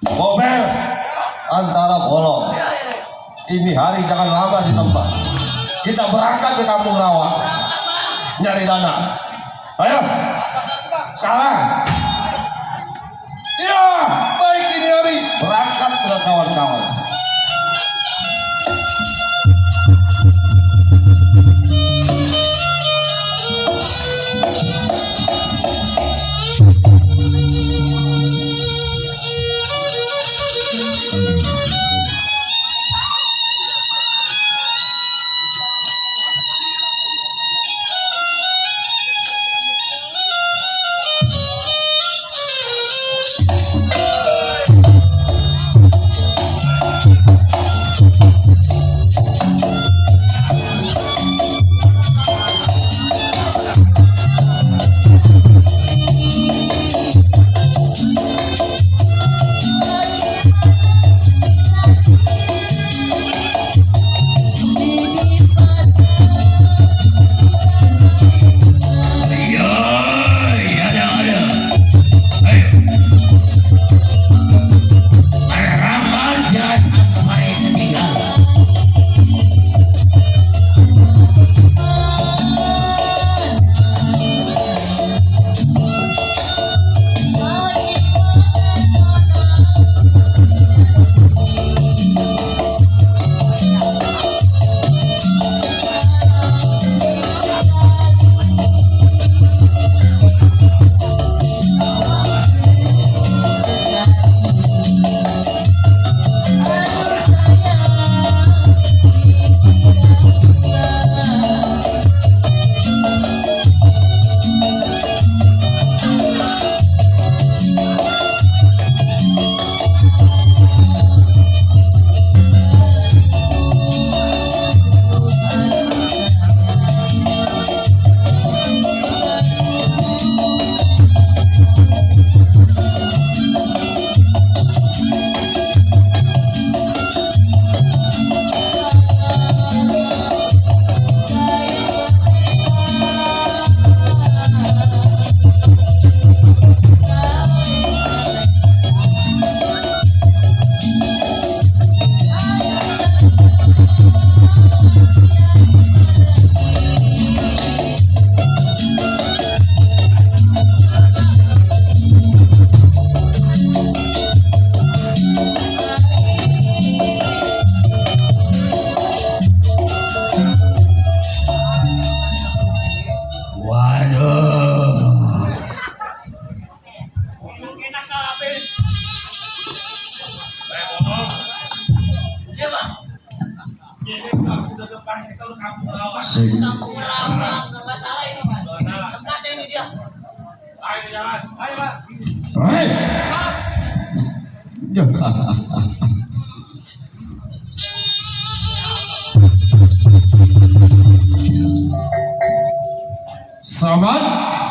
Gober antara Bolong. Ini hari jangan lama di tempat. Kita berangkat ke Kampung Rawa nyari dana. Ayo sekarang. Hei. Sahabat,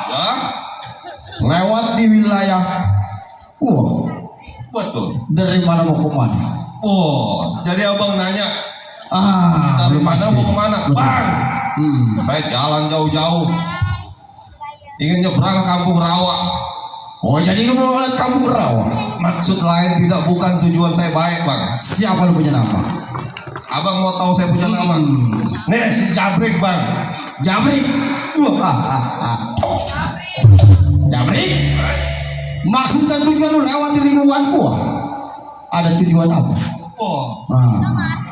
Ya, lewat di wilayah. Wah, betul. dari mana mau ke mana? Oh, jadi abang nanya dari mana pasti. mau kemana? Betul. Bang, saya jalan jauh-jauh. Ingin nyebrang ke Kampung Rawa. Oh, jadi lu mau lihat Kampung Rawa? Maksud lain tidak, bukan tujuan saya baik, Bang. Siapa lu punya nama? Abang mau tahu saya punya nama? Nih, si Jabrik, Bang. Jabrik. Jabrik. Maksud dan tujuan lu lewat di lingkungan gua? Ada tujuan apa? Oh, Ah,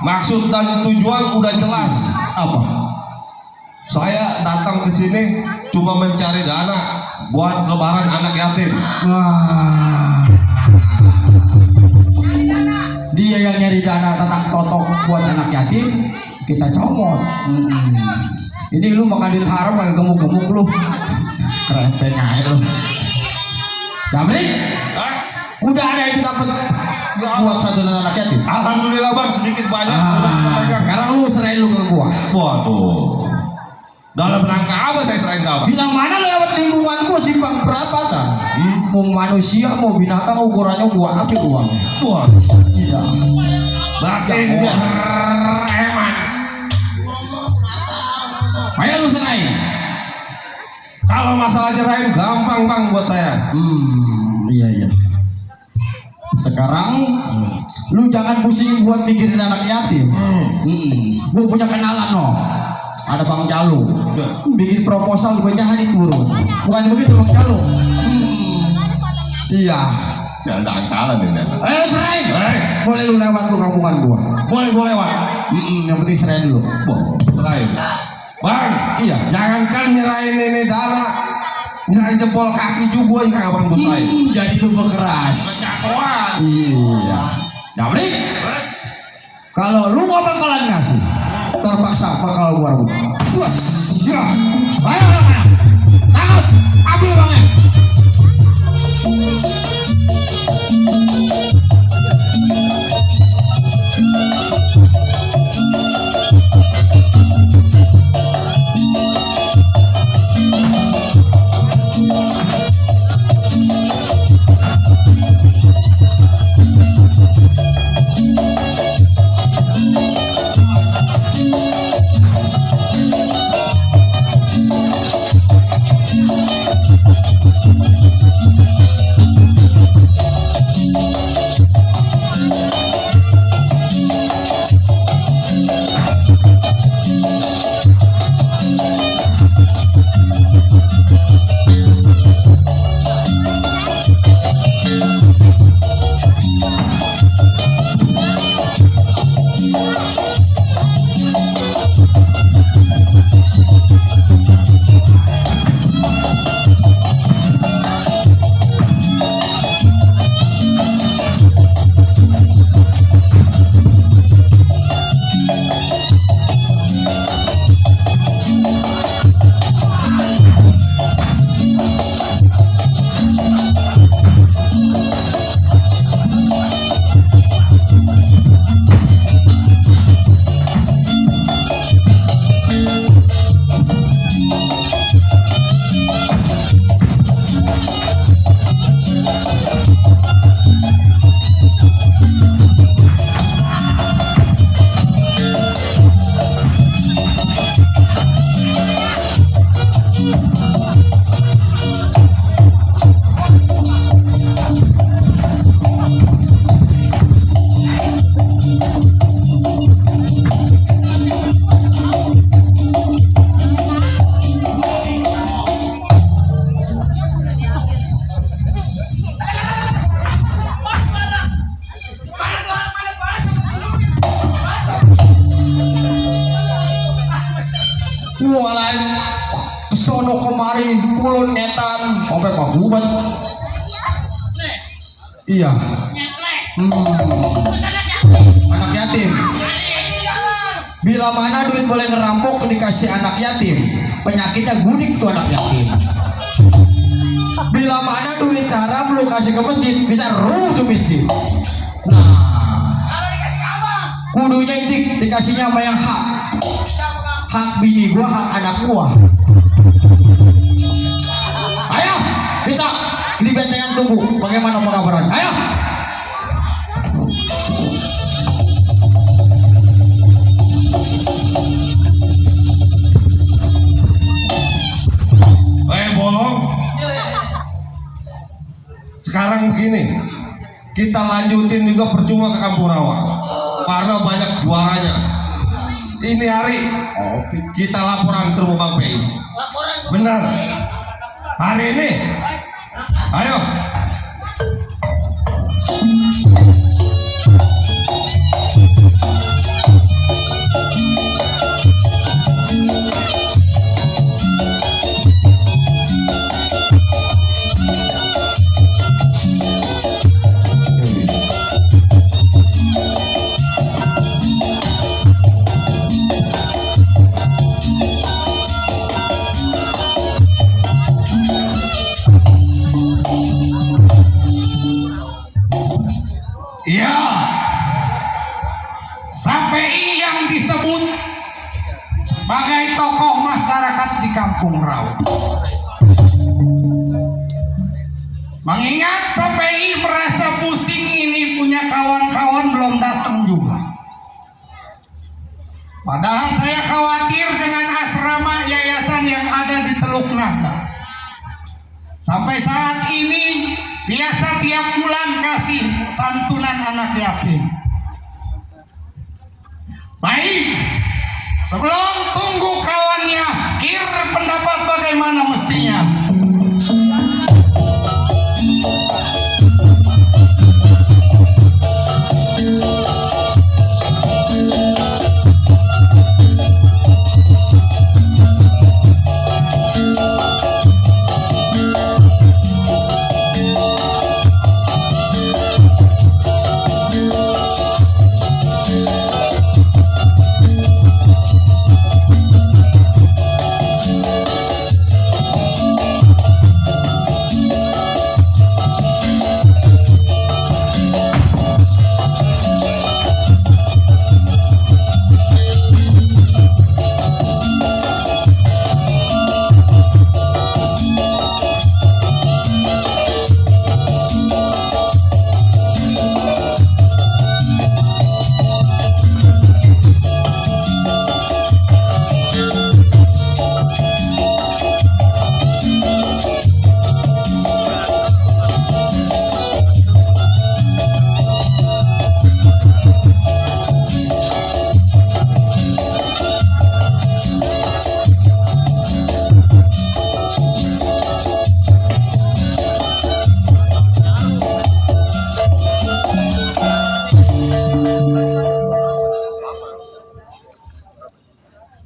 maksud dan tujuan udah jelas. apa? Saya datang ke sini cuma mencari dana buat lebaran anak yatim. Wah. Dia yang nyari dana tetak totok buat anak yatim, kita comot. Ini lu makan di haram kayak gemuk-gemuk lu. Kerempeng aja lu. Jabrik, Hah? udah ada itu dapat buat satu anak yatim. Alhamdulillah, Bang, sedikit banyak udah kita pegang. Sekarang lu serahin lu ke gua. Waduh. Dalam rangka apa saya selain ke Abang? Bilang mana lewat lingkungan gua simpang perapatan. Mau manusia mau binatang ukurannya gua apa uangnya? Waduh. Tidak. Berarti dia reman. Ayo lu serahin. Kalau masalah jerain gampang, Bang, buat saya. Iya. Sekarang lu jangan pusing buat mikirin anak yatim. Gua punya kenalan no. Ada Bang Jalu. Bikin proposal gue nyari turun. Bukan begitu Bang Jalu. Iya. Jangan angkalan ini. Ayo serahin. Hei, Boleh lu lewat lu kampungan gua. boleh gue lewat. Yang penting serahin dulu. Serain. Bang, Iya. jangankan nyerahin ini dana, nyerahin jempol kaki juga yang Abang buat saya. Jadi lu bekeras. Jagoan. Iya. Jabrik. Kalau lu gak bakalan ngasih, terpaksa bakal gua rebut. Terus, ya. Ayo, tangkap, ambil bangnya. Walai sono kemari pulun netan sampai pagubat. Iya. Anak yatim. Bila mana duit boleh ngerampok dikasih anak yatim, penyakitnya gudik tuh anak yatim. Bila mana duit haram lu kasih ke masjid bisa ruh tuh masjid. Nah, Kalau dikasih ke abang. kudunya itu dikasihnya sama yang hak. Hak bini gua, hak anak gua. Ayo, kita di bentengan tunggu. Bagaimana pengabaran? Ayo. Bolong. Sekarang begini, kita lanjutin juga percuma ke Kampung Rawa karena banyak juaranya. Ini hari kita laporan ke rumah Bang PI. Laporan. Benar. Hari ini, ayo. Ya, KPI yang disebut sebagai tokoh masyarakat di Kampung Rawa. Mengingat KPI merasa pusing ini punya kawan-kawan belum datang juga. Padahal saya khawatir dengan asrama yayasan yang ada di Teluk Naga. Sampai saat ini biasa tiap bulan kasih santunan anak yatim. Baik, sebelum tunggu kawannya kir pendapat bagaimana mestinya.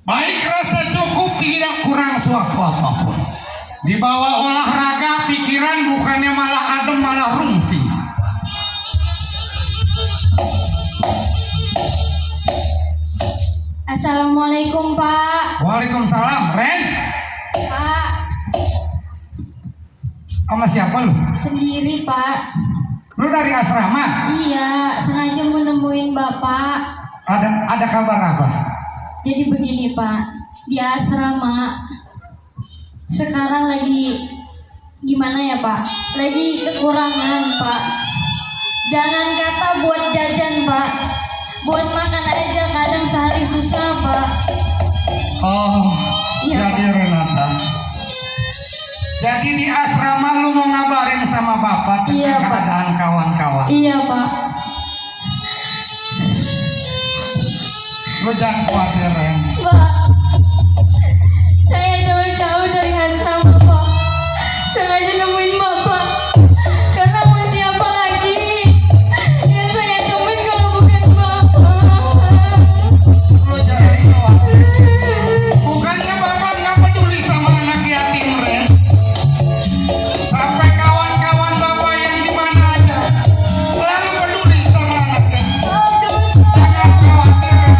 Baik, rasa cukup tidak kurang suatu apapun. Dibawa olahraga pikiran bukannya malah adem malah rungsi. Assalamualaikum Pak. Waalaikumsalam. Ren, Pak, sama siapa lu? sendiri Pak. Lu dari asrama? Iya, sengaja menemuin Bapak. Ada kabar apa? Jadi begini Pak, di asrama sekarang lagi gimana ya Pak? Lagi kekurangan Pak. Jangan kata buat jajan Pak, buat makan aja kadang sehari susah Pak. Oh, Iya, jadi Renata. Jadi di asrama lu mau ngabarin sama bapak tentang Iya, Pak. keadaan kawan-kawan. Iya Pak. Lu jangan khawatir, Ren. Pak, saya jauh-jauh dari asrama Pak, sengaja nemuin Bapak. Karena mau siapa lagi yang saya temuin kalau bukan Bapak? Lu jangan khawatir. Bukannya bapak nggak peduli sama anak yatim, Ren. Sampai kawan-kawan bapak yang di mana aja selalu peduli sama anaknya. Aduh, Jangan khawatir, Ren.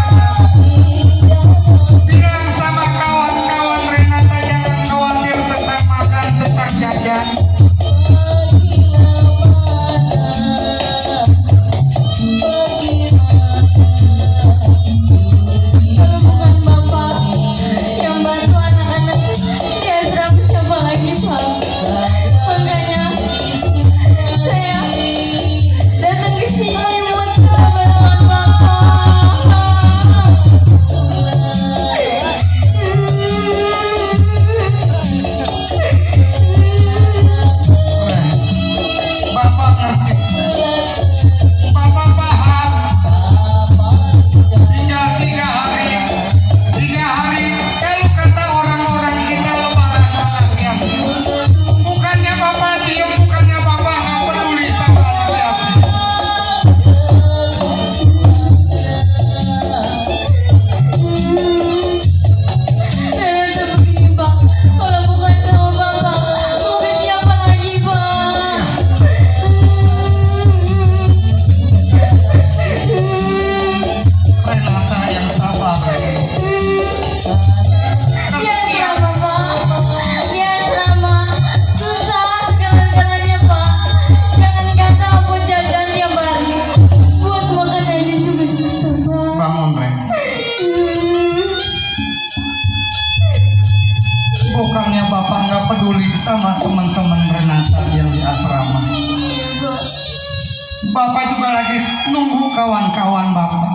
Bapak juga lagi nunggu kawan-kawan Bapak.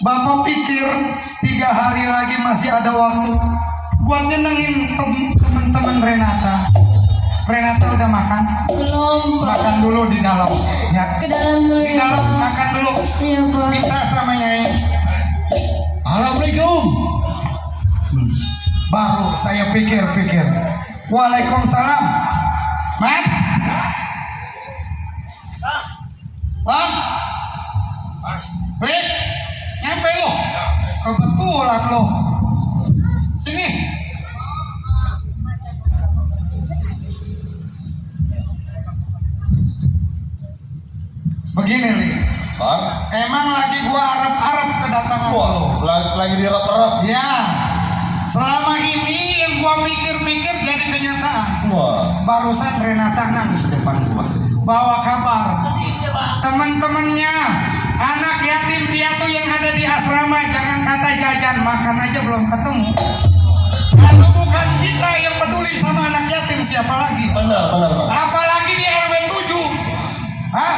Bapak pikir 3 hari lagi masih ada waktu buat nyenengin teman-teman Renata. Renata udah makan? Belum Pak. Makan dulu di dalam ya. Ke dalam dulu Di ya dalam Pak. makan dulu. Iya Pak. Minta sama Nyai. Assalamualaikum. Baru saya pikir-pikir. Waalaikumsalam. Mat? Bang? Wih, nyampe lo? Kebetulan lo. Sini. Begini Li, Bang, emang lagi gua arep-arep kedatangan lo. lagi direp-rep. Ya, selama ini yang gua mikir-mikir jadi kenyataan. Wah, Barusan Renata nangis depan gua, bawa kabar teman-temannya anak yatim piatu yang ada di asrama, jangan kata jajan, makan aja belum ketemu. Kalau bukan kita yang peduli sama anak yatim, siapa lagi? benar Bang. Apalagi di RW 7. Hah?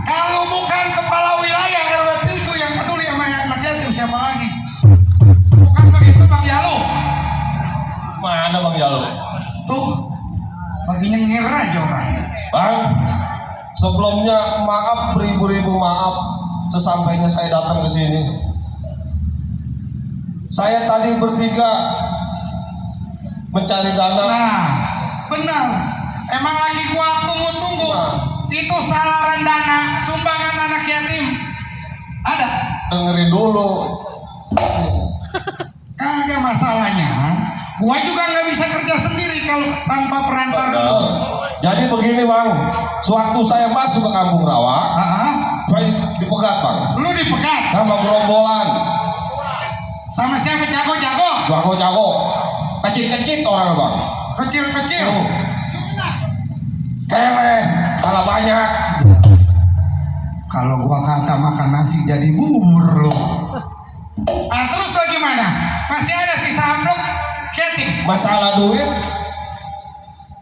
Kalau bukan kepala wilayah RW 7 yang peduli sama anak yatim, siapa lagi? Bukan begitu Bang Yalo? Mana Bang Jalo? Tuh, lagi nyengir aja orang. Bang, sebelumnya maaf beribu-ribu maaf sesampainya saya datang ke sini. Saya tadi bertiga mencari dana. Nah, benar. Emang lagi gua tunggu-tunggu. Itu salaran dana sumbangan anak yatim. Ada? Dengerin dulu. Kagak masalahnya. Gua juga nggak bisa kerja sendiri kalau tanpa perantara. Benar. Jadi begini Bang, sewaktu saya masuk ke Kampung Rawa, saya dipegat Bang, Lu dipegat sama gerombolan, sama siapa? Jago-jago, jago-jago, kecil-kecil orang Bang, kecil-kecil. keleh, kalah banyak. Kalau gua kata makan nasi jadi bubur lo. Ah, terus bagaimana? Masih ada sisa amplop yatim? Masalah duit,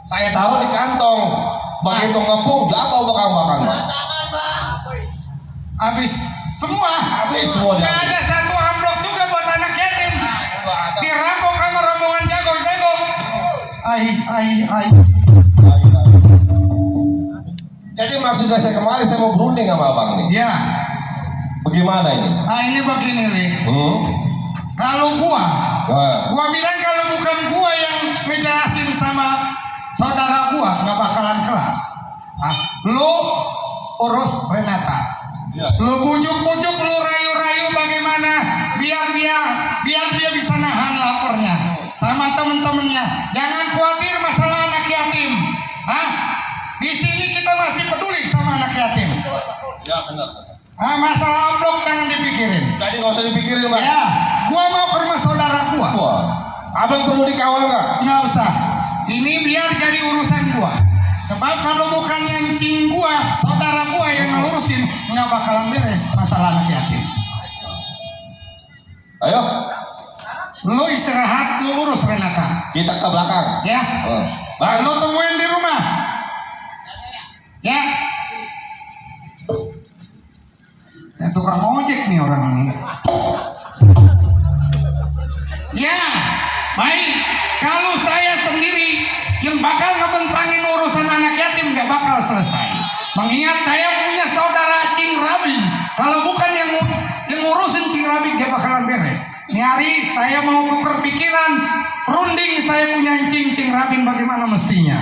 saya taruh di kantong, begitu ngepung jatuh bakal-bakal Bang. Habis semua. Habis semua Nggak dia. ada satu amplop juga buat anak yatim. Dirampok sama rombongan jago-jago. Ai. Jadi maksudnya saya kemarin saya mau berunding sama abang nih. Ya, Bagaimana ini? ini begini Li. Hmm? Kalau Nah, gua bilang kalau bukan gua yang ngejelasin sama saudara gua nggak bakalan kelar. Lu urus Renata. Ya. Lu bujuk-bujuk, lu rayu-rayu bagaimana biar dia bisa nahan lapornya sama temen-temennya. Jangan khawatir masalah anak yatim. Di sini kita masih peduli sama anak yatim. ya benar. Masalah amplop jangan dipikirin. Jadi nggak usah dipikirin Bang. Ya, gua mau ke rumah saudara gua. Wah, abang perlu dikawal nggak? Nggak usah. Ini biar jadi urusan gua. Sebab kalau bukan yang cing gua, saudara gua yang ngelurusin, nggak bakalan beres masalah anak yatim. Ayo, Lu istirahat, lu urus Renata. kita ke belakang. Ya. Bang, Lu temuin di rumah. Ya. Ya tukang ojek nih orang ini. Ya, baik. Kalau saya sendiri yang bakal ngebentangin urusan anak yatim nggak bakal selesai. Mengingat saya punya saudara Cing Rabin. Kalau bukan yang ngurusin Cing Rabin dia bakalan beres. Ini hari saya mau tuker pikiran, runding saya punya Cing Rabin bagaimana mestinya.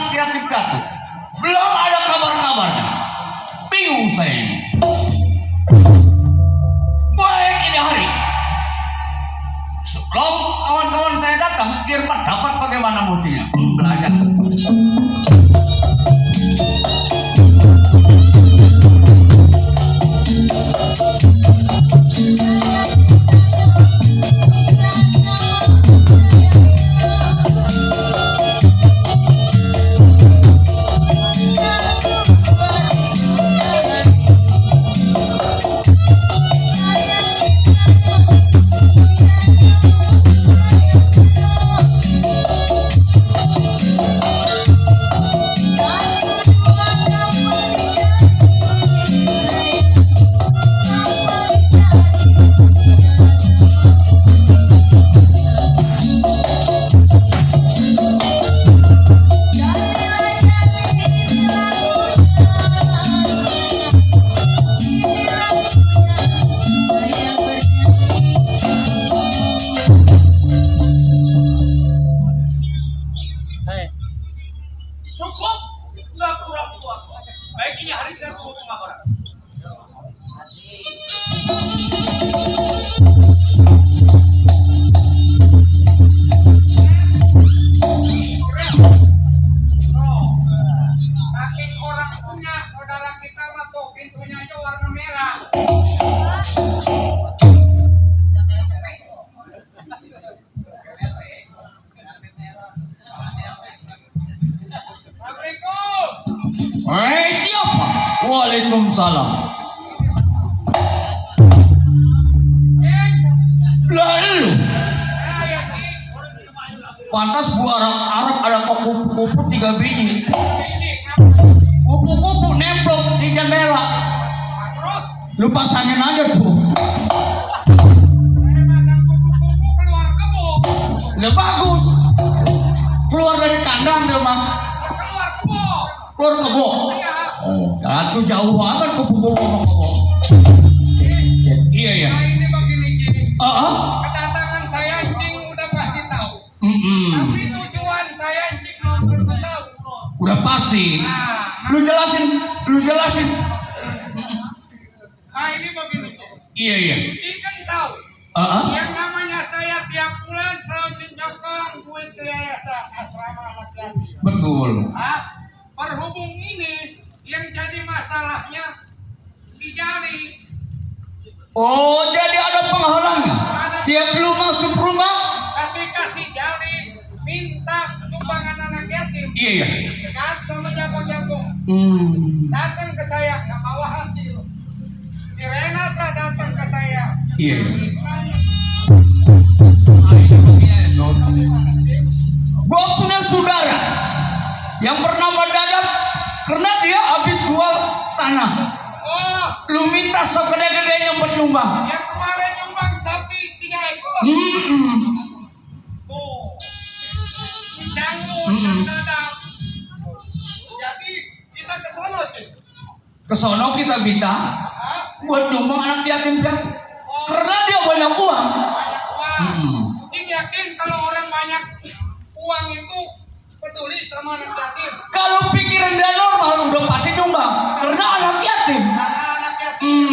anak yatim piatu. Belum ada kabar-kabarnya. Bingung saya ini. Baik ini hari. Sebelum kawan-kawan saya datang, Irfan dapat bagaimana mutinya. Belajar. Cukup, nggak kurang puas. Baik ini hari saya tunggu pengabaran. Saking orang punya, saudara kita mah tuh pintunya aja warna merah. Assalamualaikum. Siapa? Waalaikumsalam. Lalu, Ya, Ci. pantas bu Arab ada kok kupu-kupu 3 biji. Ini Kupu-kupu nemplok di jendela. terus Lu pasangin aja tuh. saya masang kupu-kupu keluar kebun. Udah bagus. Keluar dari kandang dia mah. Keluar kebun. Keluar kebo. Ya. Ya tuh jauh banget kupu-kupu sama kebo. Iya ya. Nah ini begini, Ci. Ah. Kedatangan saya Cing udah pasti tahu. Mm-mm. Tapi tujuan saya Cing belum tentu tahu. Udah pasti. Nah, Lu jelasin. nah ini begini, Cing. Iya iya. Cing kan tahu. Yang namanya saya tiap bulan selalu nyokong duit ke yayasan asrama anak yatim. Betul. Berhubung ini yang jadi masalahnya si Jali. Oh, jadi ada penghalangnya. Tiap lu masuk rumah. Ketika si Jali minta sumbangan anak yatim, Iya iya. kan sama jago-jago datang ke saya nggak bawa hasil. Si Renata datang ke saya. Iya. Istilahnya, Gua punya saudara yang bernama Dadap karena dia habis jual tanah. oh, Lu minta segede-gedenya buat nyumbang. yang kemarin nyumbang sapi 3 ekor. Tuh, Janggut, Dadap. Jadi kita ke sono, Cik. Kesono kita minta buat nyumbang anak yatim piatu. Karena dia banyak uang. Banyak uang. Cing yakin kalau orang banyak uang itu peduli sama anak yatim. Kalau pikiran dia normal udah pasti nyumbang. Karena anak yatim. Karena anak yatim.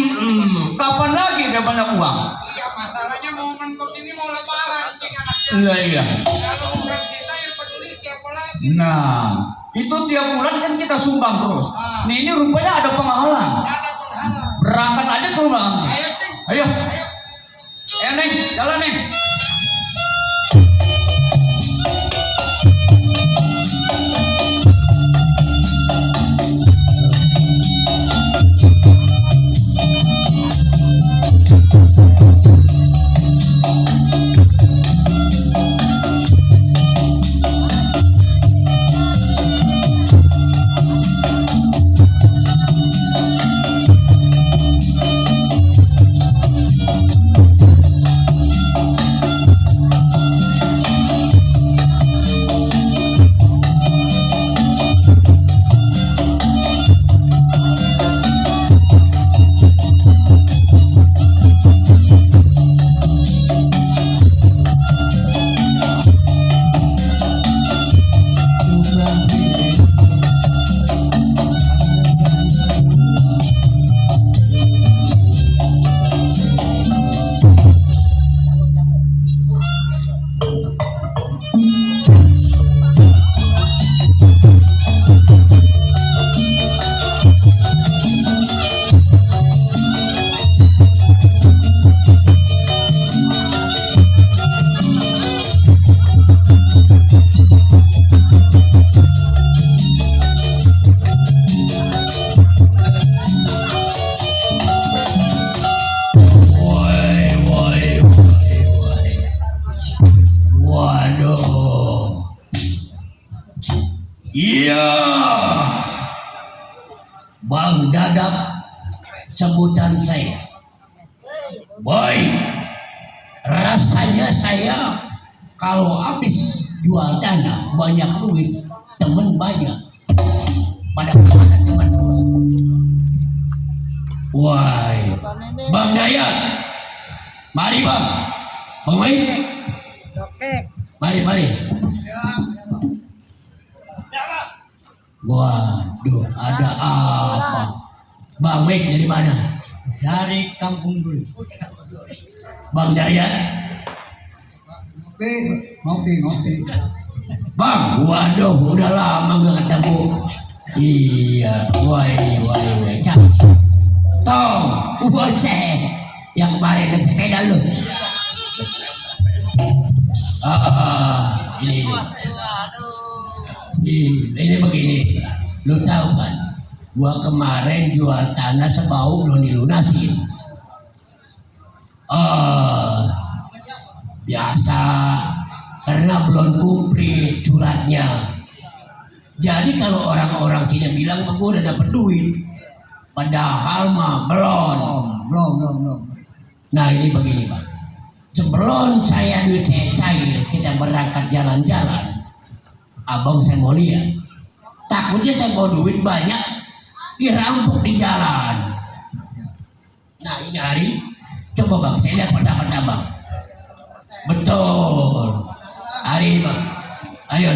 Kapan lagi dia banyak uang? Iya, masalahnya momen begini mau lebaran, Cing anak yatim. Iya iya. Kalau bukan kita yang peduli siapa lagi? Nah, itu tiap bulan kan kita sumbang terus. Nih ini rupanya ada penghalang. Ada penghalang. Berangkat aja ke rumah. Ayo, Cing. Ayo. Ayo. Neng, jalan Neng. terhadap sebutan saya. Boy, rasanya saya kalau habis jual tanah banyak duit, temen banyak. Pada mana teman gua? Wah, Bang Dayat, mari Bang, Bang Wai, mari. Waduh, ada apa? Bang Wai dari mana? Dari Kampung Duri. Bang Dayat, Ngopi. Bang, waduh, udah lama gak ketemu. Iya, wai, Tong, bose, yang kemarin naik sepeda lu. Ini begini, lu tahu kan? Gua kemarin jual tanah sebau belum dilunasin. Biasa, karena belum komplit suratnya. Jadi kalau orang-orang sini bilang gue udah dapet duit, padahal mah belum. Nah ini begini Bang, sebelum saya duit saya cair, kita berangkat jalan-jalan, abang saya mau lihat, takutnya saya bawa duit banyak dirampok di jalan. Nah ini hari, coba Bang saya lihat pendapat abang. Betul, hari ini Bang, ayo.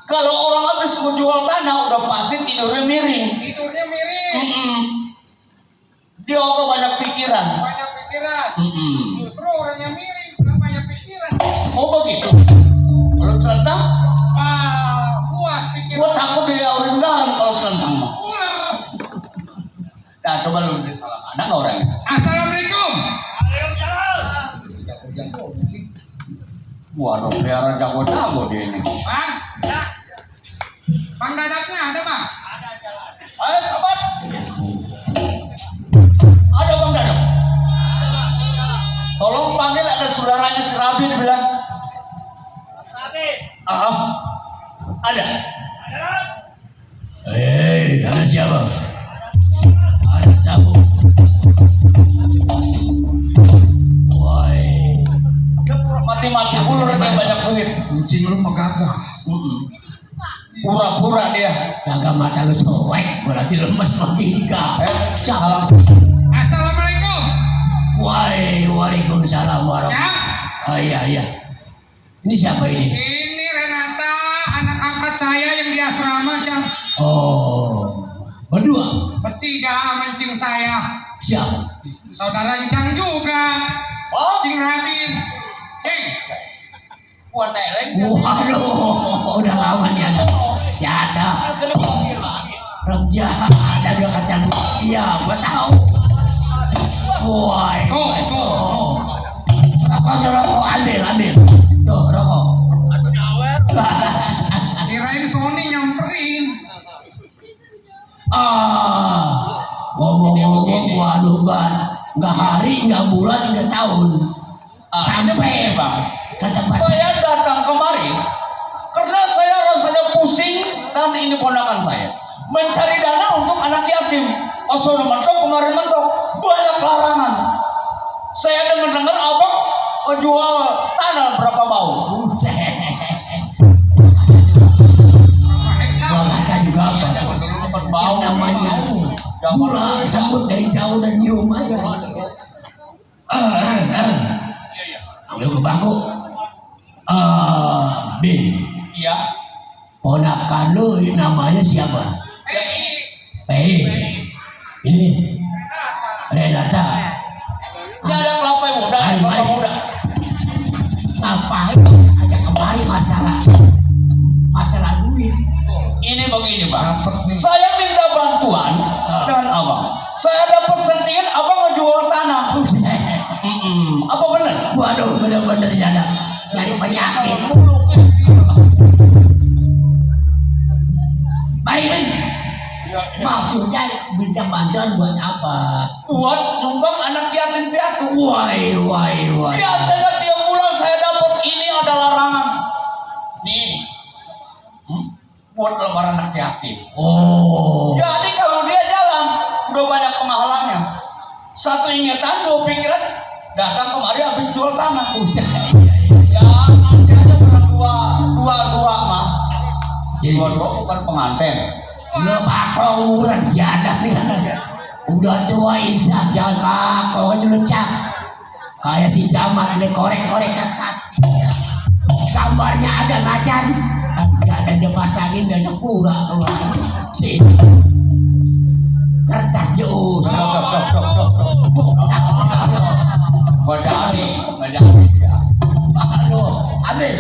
Kalau orang habis menjual tanah udah pasti tidurnya miring. Dia kok banyak pikiran. Justru orang yang miring banyak pikiran. Oh begitu. Kalau ternyata Puas pikiran. gua takut dilaurin dalam kalau tentang mah. Nah coba lu salah. Ada nggak orangnya? Assalamualaikum. Waduh, pelihara jago-jago dia ini. Bang, Bang Dadapnya ada Bang? Ayo sobat. Ada Bang Dadap. Tolong panggil, ada saudaranya si Rabi dibilang. Ada. Ada siapa? Ada tamu. Woi. Dia mati-mati ulur dia banyak duit. Kucing lu megagah. Pura-pura dia. Jaga mata lu soek, berarti lemes lagi enggak. Salam. Assalamualaikum. Waalaikumsalam warahmatullahi. Oh iya. Ini siapa ini? Ini Renata, anak angkat saya yang di asrama, Cang. Oh, berdua? Bertiga mancing saya. Siapa? Saudara Cang juga. Cing Rabin. Cing. Waduh, udah lama nih ada. Ya ada. Remja ada dia kata iya, gua tahu. Woi. Tuh. Rokok, ambil. Tuh, rokok. Kirain Sony nyamperin. Ngomong-ngomong, waduh Bang, nggak hari, nggak bulan, nggak tahun. Sampai Bang, kata Pak. Saya datang kemari karena saya rasanya pusing dan ini ponakan saya. mencari dana untuk anak yatim. Osono mentok kemarin mentok banyak larangan. Saya dengar abang jual tanah berapa mau? Buset. Kata juga apa? Bau namanya. Gula sambut dari jauh dan nyium aja. Ambil ke bangku. Bin. Iya. Ponakan lu namanya siapa? Pei. Ini Renata. Gak ada kelapa muda, kelapa muda. Ngapain ajak kemari masalah duit? Ini begini bang, saya minta bantuan dengan abang. Saya dapat sentingan abang ngejual tanah. Apa benar? Waduh, bener-bener ada nyari penyakit. Mari men. Maksudnya minta bantuan buat apa? Buat sumbang anak yatim piatu. Wai. Biasanya tiap bulan saya dapat ini ada larangan. Nih, buat lembaran anak yatim. Oh. Jadi kalau dia jalan, udah banyak penghalangnya. Satu ingatan, dua pikiran, datang kemari habis jual tanah. Ya, nanti aja pernah dua mah. Dua bukan pengantin. Udah pakong umuran diadak nih anaknya. Udah tua insan, jangan pakong aja lucak. Kayak si Jamat nih korek-korek kakak. Gambarnya ada macan. Gak ada dipasangin dan sepura keluar. Si kertas jus. Aduh, ambil.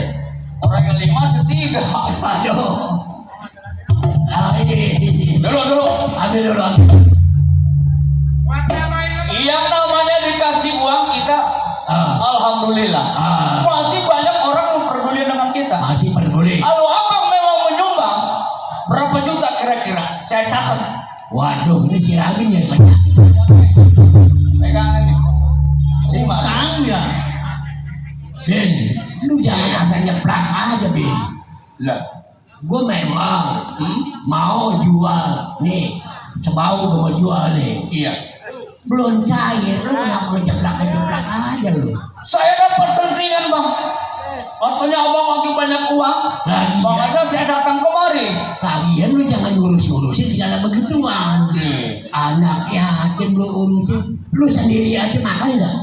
Orang yang 5 setiga. Aduh. Ini dulu ambil dulu. Yang namanya dikasih uang kita alhamdulillah masih banyak orang yang peduli dengan kita. Masih peduli. Kalau abang memang menyumbang berapa juta kira-kira saya catat. Waduh, ini si Rabin yang banyak. Pegangan ini utang ya Bin, lu jangan asal nyeplak aja Bin lah. Gue memang mau jual nih, sebau gue mau jual nih. Iya. Belum cair, lu kenapa ngejeblak aja lu? Saya dapat sentingan bang. Waktunya abang lagi banyak uang. Makanya saya datang kemari. Lagian lu jangan ngurus-ngurusin segala begituan. Anak yatim lu urusin, lu sendiri aja makan nggak?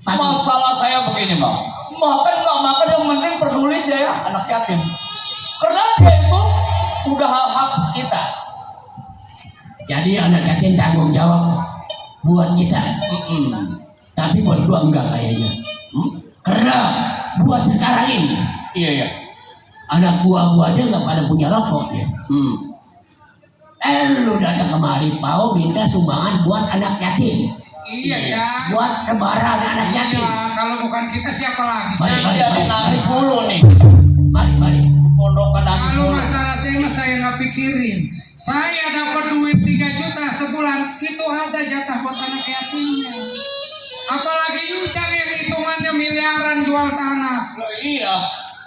Masalah saya begini bang, makan nggak makan yang penting peduli saya anak yatim. Karena dia itu udah hak kita. Jadi anak yatim tanggung jawab buat kita. Tapi buat gua enggak kayaknya. Karena gua sekarang ini, iya. Anak gua aja nggak pada punya rokok ya. Lu datang kemari, Pau minta sumbangan buat anak yatim. Iya, Cak. Buat lebaran anak yatim. Iya, kalau bukan kita siapa lagi? Mari. Nangis mulu nih. Mari. Kalau masalah saya nggak pikirin. Saya dapat duit 3 juta sebulan, itu ada jatah buat anak yatimnya. Apalagi Yucang yang hitungannya miliaran jual tanah. Loh, iya.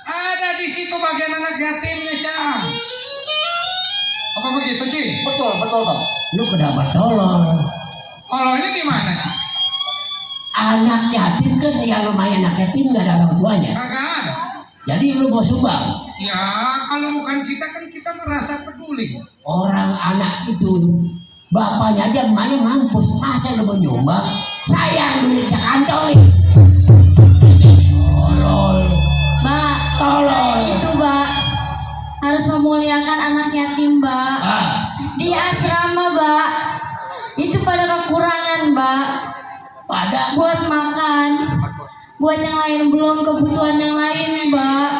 Ada di situ bagian anak yatimnya, Cang. Apa begitu, Ci? Betul bang. Lu kenapa tolong? Tolongnya di mana, Ci? Anak yatim kan yang lumayan anak yatim nggak ada orang tuanya. Kagak ada. Jadi lu mau sumbang? Ya, kalau bukan kita kan kita merasa peduli. Orang anak itu bapaknya aja emaknya mampus, masa lu mau nyumbang? Sayang duitnya kantongin. Mbak, itu Mbak harus memuliakan anak yatim Mbak. Di asrama Mbak itu pada kekurangan Mbak. Pada buat makan, buat yang lain belum kebutuhan yang lain Mbak.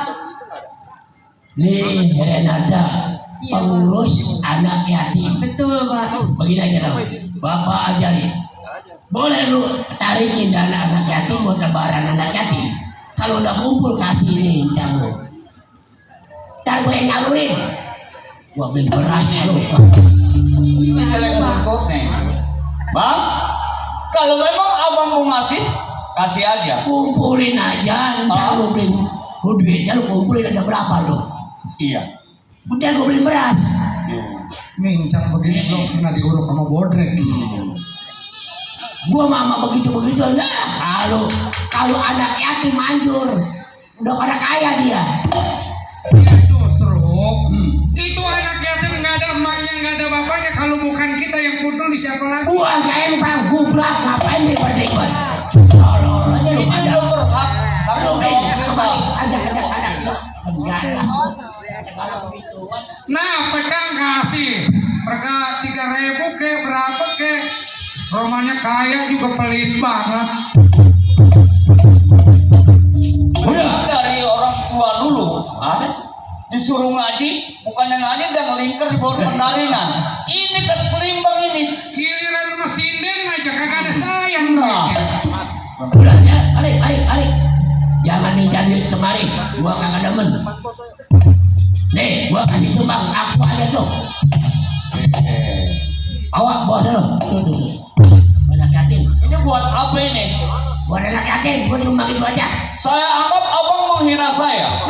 Nih Renata, pengurus anak yatim. Betul Mbak. Begini aja dong, Bapak ajarin. Boleh lu tarikin dana anak yatim buat lebaran anak yatim. Kalau udah kumpul kasih ini incang lu. Ntar gue yang nyalurin. Gue ambil beras lu. Gimana Pak? Bang, kalau memang abang mau ngasih, kasih aja. Kumpulin aja, ntar lu beli duitnya lu kumpulin ada berapa lu? Iya. Udah gue beli beras. Mincang begini belum pernah diuruk sama bodrek. Gua mama begitu-begitu lah. Kalau anak yatim manjur, udah pada kaya dia. Ya justru itu anak yatim nggak ada emaknya nggak ada bapaknya. Kalau bukan kita yang pudul di siapa lagi? Gua kempang gubrak ngapain ribet-ribet. Tolol aja lu pada. Itu berhak tanggung jawab kita. Ajak lu. Enggak lah. Kalau begitu. Nah, pegang kasih. Mereka 3.000 ke berapa ke? Romannya kaya juga pelit banget. Udah dari orang tua dulu, disuruh ngaji, bukannya ngaji dan ngelingker di bawah pendaringan. Ini kan pelimbang ini. Giliran sama sinden aja kagak ada sayang. Nah. Udah ya, balik. Jangan minta duit kemari, gua kagak demen. Nih, gua kasih sumbang, aku aja tuh. Awak bawa dulu. Tuh. Anak yatim. Ini buat apa ini? Buat anak yatim, gua nyumbang itu aja. Saya anggap abang menghina saya.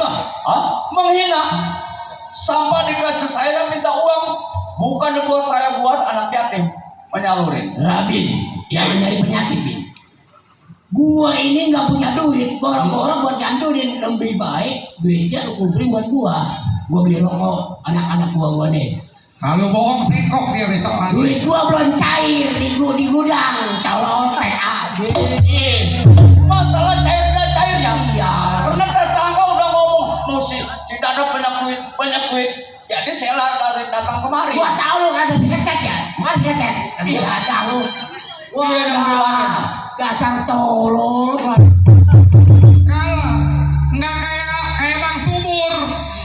Menghina. Sampai dikasih saya minta uang, bukan buat saya buat anak yatim menyalurin. Rabin, jangan nyari penyakit, Bin. Gua ini nggak punya duit, borong-borong buat nyanturin. Lebih baik duitnya lu kumpulin buat gua beli rokok anak-anak gua nih. Kalau bohong sekok dia besok pagi. Duit gua belum cair di gudang, tolong PA. Masalah cairnya. Iya. Karena tetangga udah ngomong, mau si Dada banyak duit. Jadi saya lari datang kemari. Gua tahu lu kata seketet ya, mas seketet. Iya ada lu. Wah, dasar tolol. Kalau nggak kayak Bang Subur.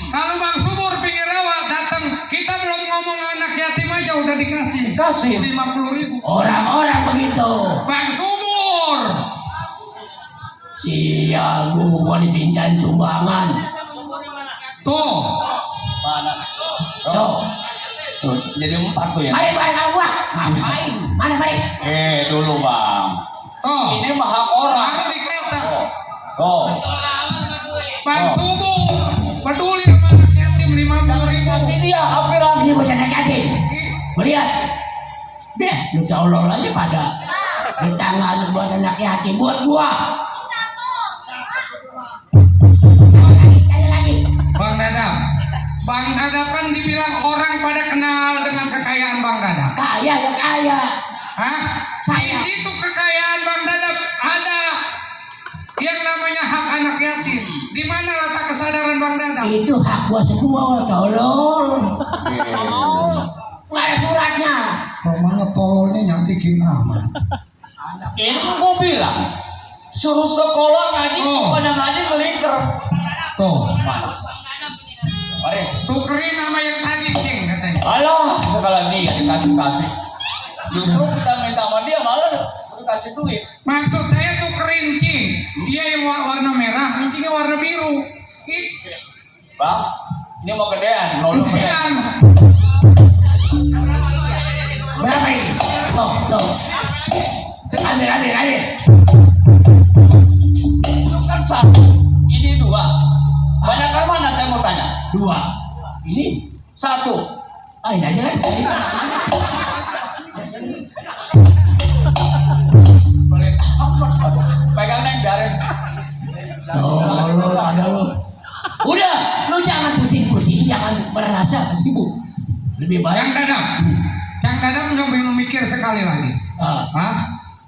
Kalau Bang Subur pinggir rawa datang, kita belum ngomong anak yatim aja udah dikasih. Kasih 50.000. Orang-orang begitu. Bang Subur. Sial, gua dipintain sumbangan. Tuh. Mana? Tuh. Tuh, jadi 4 tuh ya. Mari kalau gua. Ngapain? Mana mari? Dulu bang. Tuh. Ini mah hak orang. Baru dikata. Oh. Bang Subur peduli sama anak yatim 50.000. Kasih dia hampir Ini buat anak yatim. Melihat. Deh, lu tolol aja pada. Di tangan buat anak yatim, buat gua. Cari lagi. Bang Dadap kan dibilang orang pada kenal dengan kekayaan Bang Dadap. Kaya ya kaya. Hah? Di situ kekayaan Bang Dadap ada yang namanya hak anak yatim. Di mana letak kesadaran Bang Dadap? Itu hak gua semua, tolol. Nggak ada suratnya. Romanya tololnya nyantikin amat. ini gue bilang suruh sekolah ngaji, bukannya ngaji ngelingker. Tuh. Mari. Tukerin nama yang tadi cing katanya. Alah, sekali lagi ya dikasih. Justru kita minta sama dia malah dikasih duit. Maksud saya tukerin cing. Dia yang warna merah, cingnya warna biru. Bang, ini mau gedean, nolong gedean. Berapa ini? Tuh. Ambil. Itu kan 1, ini 2. Banyakan mana saya mau tanya? 2. Ini 1. ini aja kan? Pelit amat. Pegang neng jaring. Lu ada lu. Udah, lu jangan pusing-pusing, jangan merasa sibuk. Lebih Bang baik. Dadap nggak memikir sekali lagi. Hah?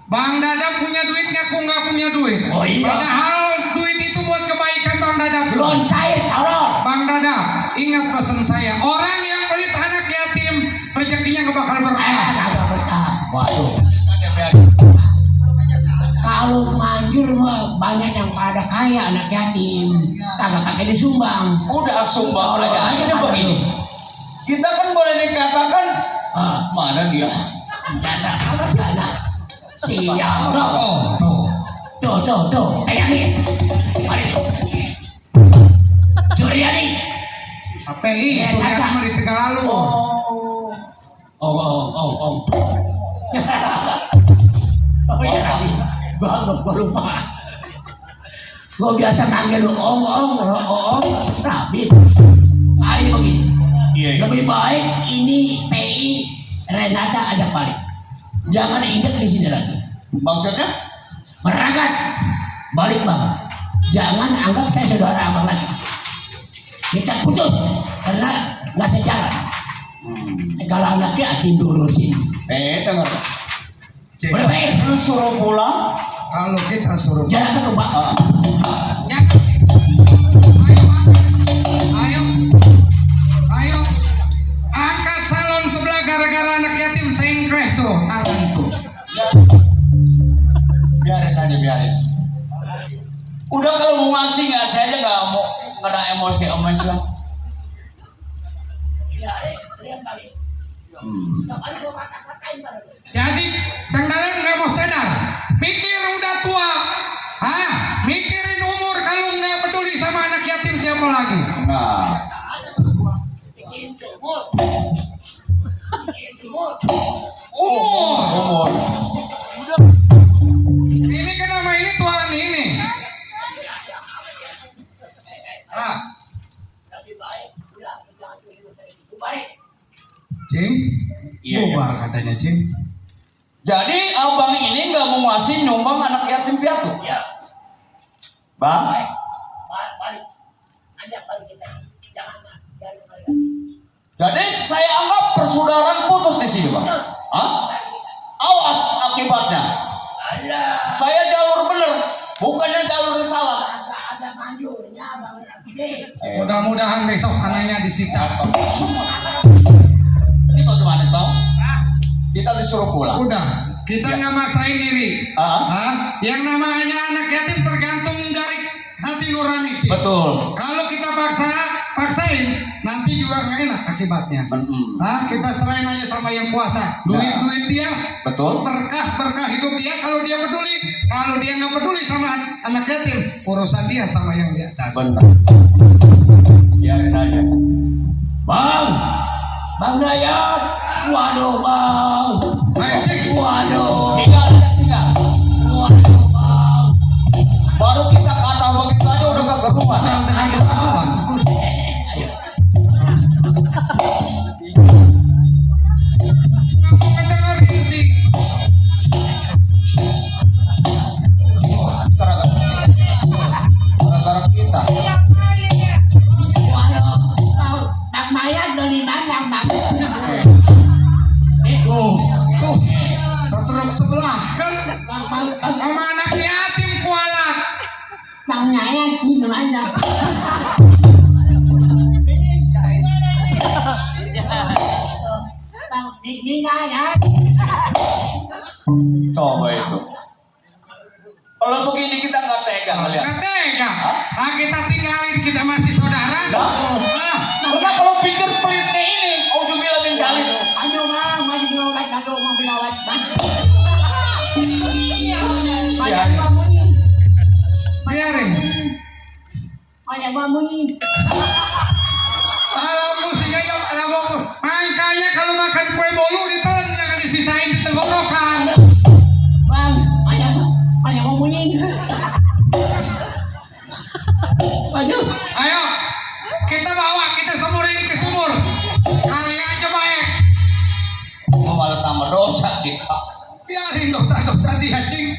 Bang Dadap punya duitnya, aku nggak punya duit. Oh iya. Padahal duit itu buat kebaikan Bang Dadap. Belum cair, tolong. Bang Dadap, ingat pesan saya. Orang yang pelit anak yatim, rezekinya nggak bakal berkah. Kagak berkah. Waduh. Kalau manjur mah banyak yang pada kaya anak yatim. Kagak pakai disumbang. Udah sumbang aja. Aja Ini begini. Kita kan boleh dikatakan mana dia? Ada. Sial. Tuh. Pegangin. Mari. Suryadi. KPI, Suryadi mah di Tegalalu. Oh iya, gua lupa. Gua biasa manggil lu om, Rabin. Ini begini. Iya, iya. Lebih baik ini PI Renata ajak balik. Jangan injak di sini lagi. Maksudnya? Meragat balik bang. Jangan anggap saya saudara abang lagi. Kita putus karena nggak sejalan. Segala anaknya atin diurusin. Dengar. Cing, Boleh baik. Lu suruh pulang. kalau kita suruh Jangan ke bang. Jangan. Ayo, ayo, angkat salon sebelah gara-gara anak yatim sengkleh tuh tangan tuh. Biarin aja, biarin. Udah kalau mau ngasih ngasih aja, nggak mau nggak ada emosi lah. Jadi tenggelam nggak mau sadar, mikir udah tua, mikirin umur kalau nggak peduli sama anak yatim siapa lagi? Nah, Umur. Ini kenapa ini tuan ini? Cing, Iya, bubar katanya Cing. jadi abang ini nggak mau ngasih nyumbang anak yatim piatu. Ya. Bang, Balik. Ajak balik kita. Jangan balik. jadi saya anggap persaudaraan putus di sini, bang. Hah? Awas akibatnya. Ada. Saya jalur bener, bukannya jalur salah. Ada manjurnya bang. Mudah-mudahan besok tanahnya disita. Ini bagaimana toh? Kita disuruh pulang. Udah, kita nggak maksain diri. Yang namanya anak yatim tergantung dari hati nurani, Cing. Betul. Kalau kita paksain, nanti juga nggak enak akibatnya. Kita serahin aja sama yang kuasa. Duit dia, Betul. berkah hidup dia. Kalau dia peduli, kalau dia nggak peduli sama anak yatim, urusan dia sama yang di atas. Benar. Biarin aja. Bang Dayat. Waduh bang. Ayo, Cing. Waduh. Tinggal. Waduh bang. Baru kita kata begitu aja udah kegerungan. Ayo, kawan. Nggak mau ngedengerin sih. Gara-gara kita. Waduh. Bang Mayat dari banyak bang. Tuh, setruk sebelah kan sama anak yatim kualat. Bang Mayat minum aja. Bang ini Mayat. Coba itu. Kalau begini kita nggak tega ngeliat. Nggak tega. Kita tinggalin, kita masih saudara. Karena kalau pikir pelitnya ini, ujung bilang mencalin. Aduh bang, maju bilawat, aduh mau bilawat bang. Mayat Biarin. bangunin. Biarin. Mayat bangunin. Kalau musiknya yang ada bolu. Makanya kalau makan kue bolu ditelan, jangan disisain di tenggorokan. Bang, mayat bangunin. Aduh. Ayo, kita bawa, kita semurin ke sumur. Kali aja baik. Gua malah tambah dosa kita. Biarin dosa-dosa dia, Cing.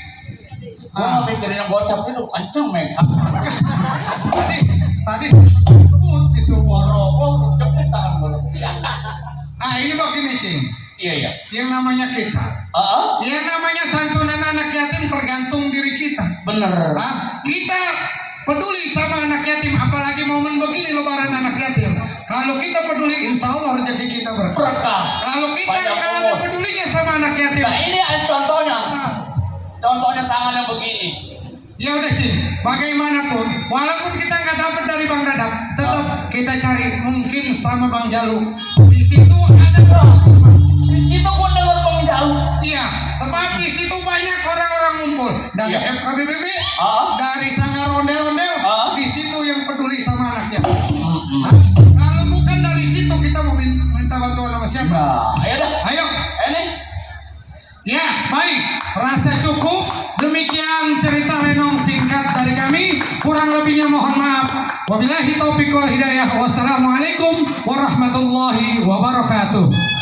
Gua mikirin yang gocap itu kenceng mereka. Tadi sebut si sumur. Gua cepet tangan gua. Ini begini, Cing. Iya. Yang namanya kita, yang namanya santunan anak yatim tergantung diri kita. Bener. Kita peduli sama anak yatim, apalagi momen begini lebaran anak yatim. Kalau kita peduli, insya Allah rezeki kita berkah. Kalau kita Banyak nggak ada umur. pedulinya sama anak yatim, Nah ini contohnya. Contohnya tangan yang begini. ya udah Cing, bagaimanapun, walaupun kita nggak dapat dari Bang Dadap, tetap kita cari mungkin sama Bang Jalu. Di situ ada Di situ gua dengar Bang Jalu. iya, sebab di situ banyak orang-orang ngumpul dari Iya. FKBBB, Ah. dari sanggar ondel-ondel, Ah. di situ yang peduli sama anaknya. Kalau bukan dari situ kita mau minta bantuan sama siapa? Nah, ayo dah. Ayo, Ini. ya baik, rasa cukup. Demikian cerita Lenong Sing singkat dari kami. Kurang lebihnya mohon maaf. Wabillahi taufiq wal hidayah. Wassalamualaikum warahmatullahi wabarakatuh.